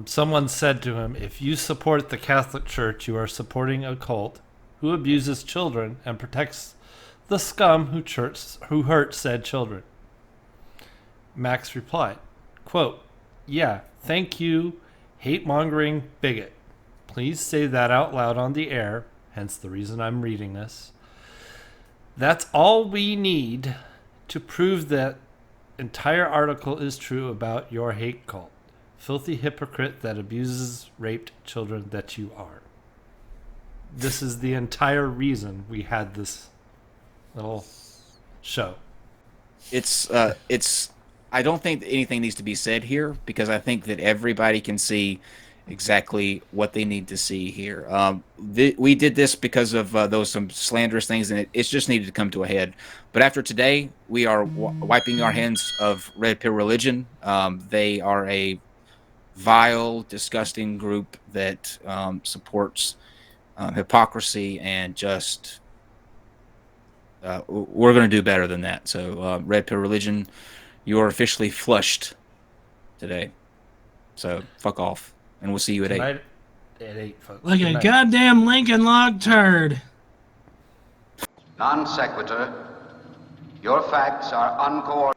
Someone said to him, "If you support the Catholic Church, you are supporting a cult who abuses children and protects the scum who hurt said children." Max replied, quote, "Yeah, thank you, hate-mongering bigot. Please say that out loud on the air," hence the reason I'm reading this. "That's all we need to prove that entire article is true about your hate cult. Filthy hypocrite that abuses raped children that you are." This is the entire reason we had this little show. It's I don't think that anything needs to be said here because I think that everybody can see exactly what they need to see here. We did this because of those some slanderous things, and it's just needed to come to a head. But after today, we are wiping our hands of Red Pill Religion. They are a vile, disgusting group that supports hypocrisy and just we're going to do better than that. So Red Pill Religion, you are officially flushed today. So fuck off, and we'll see you at Tonight 8. At 8, folks. Like Good a night. goddamn Lincoln Log turd. Non sequitur. Your facts are uncoordinated.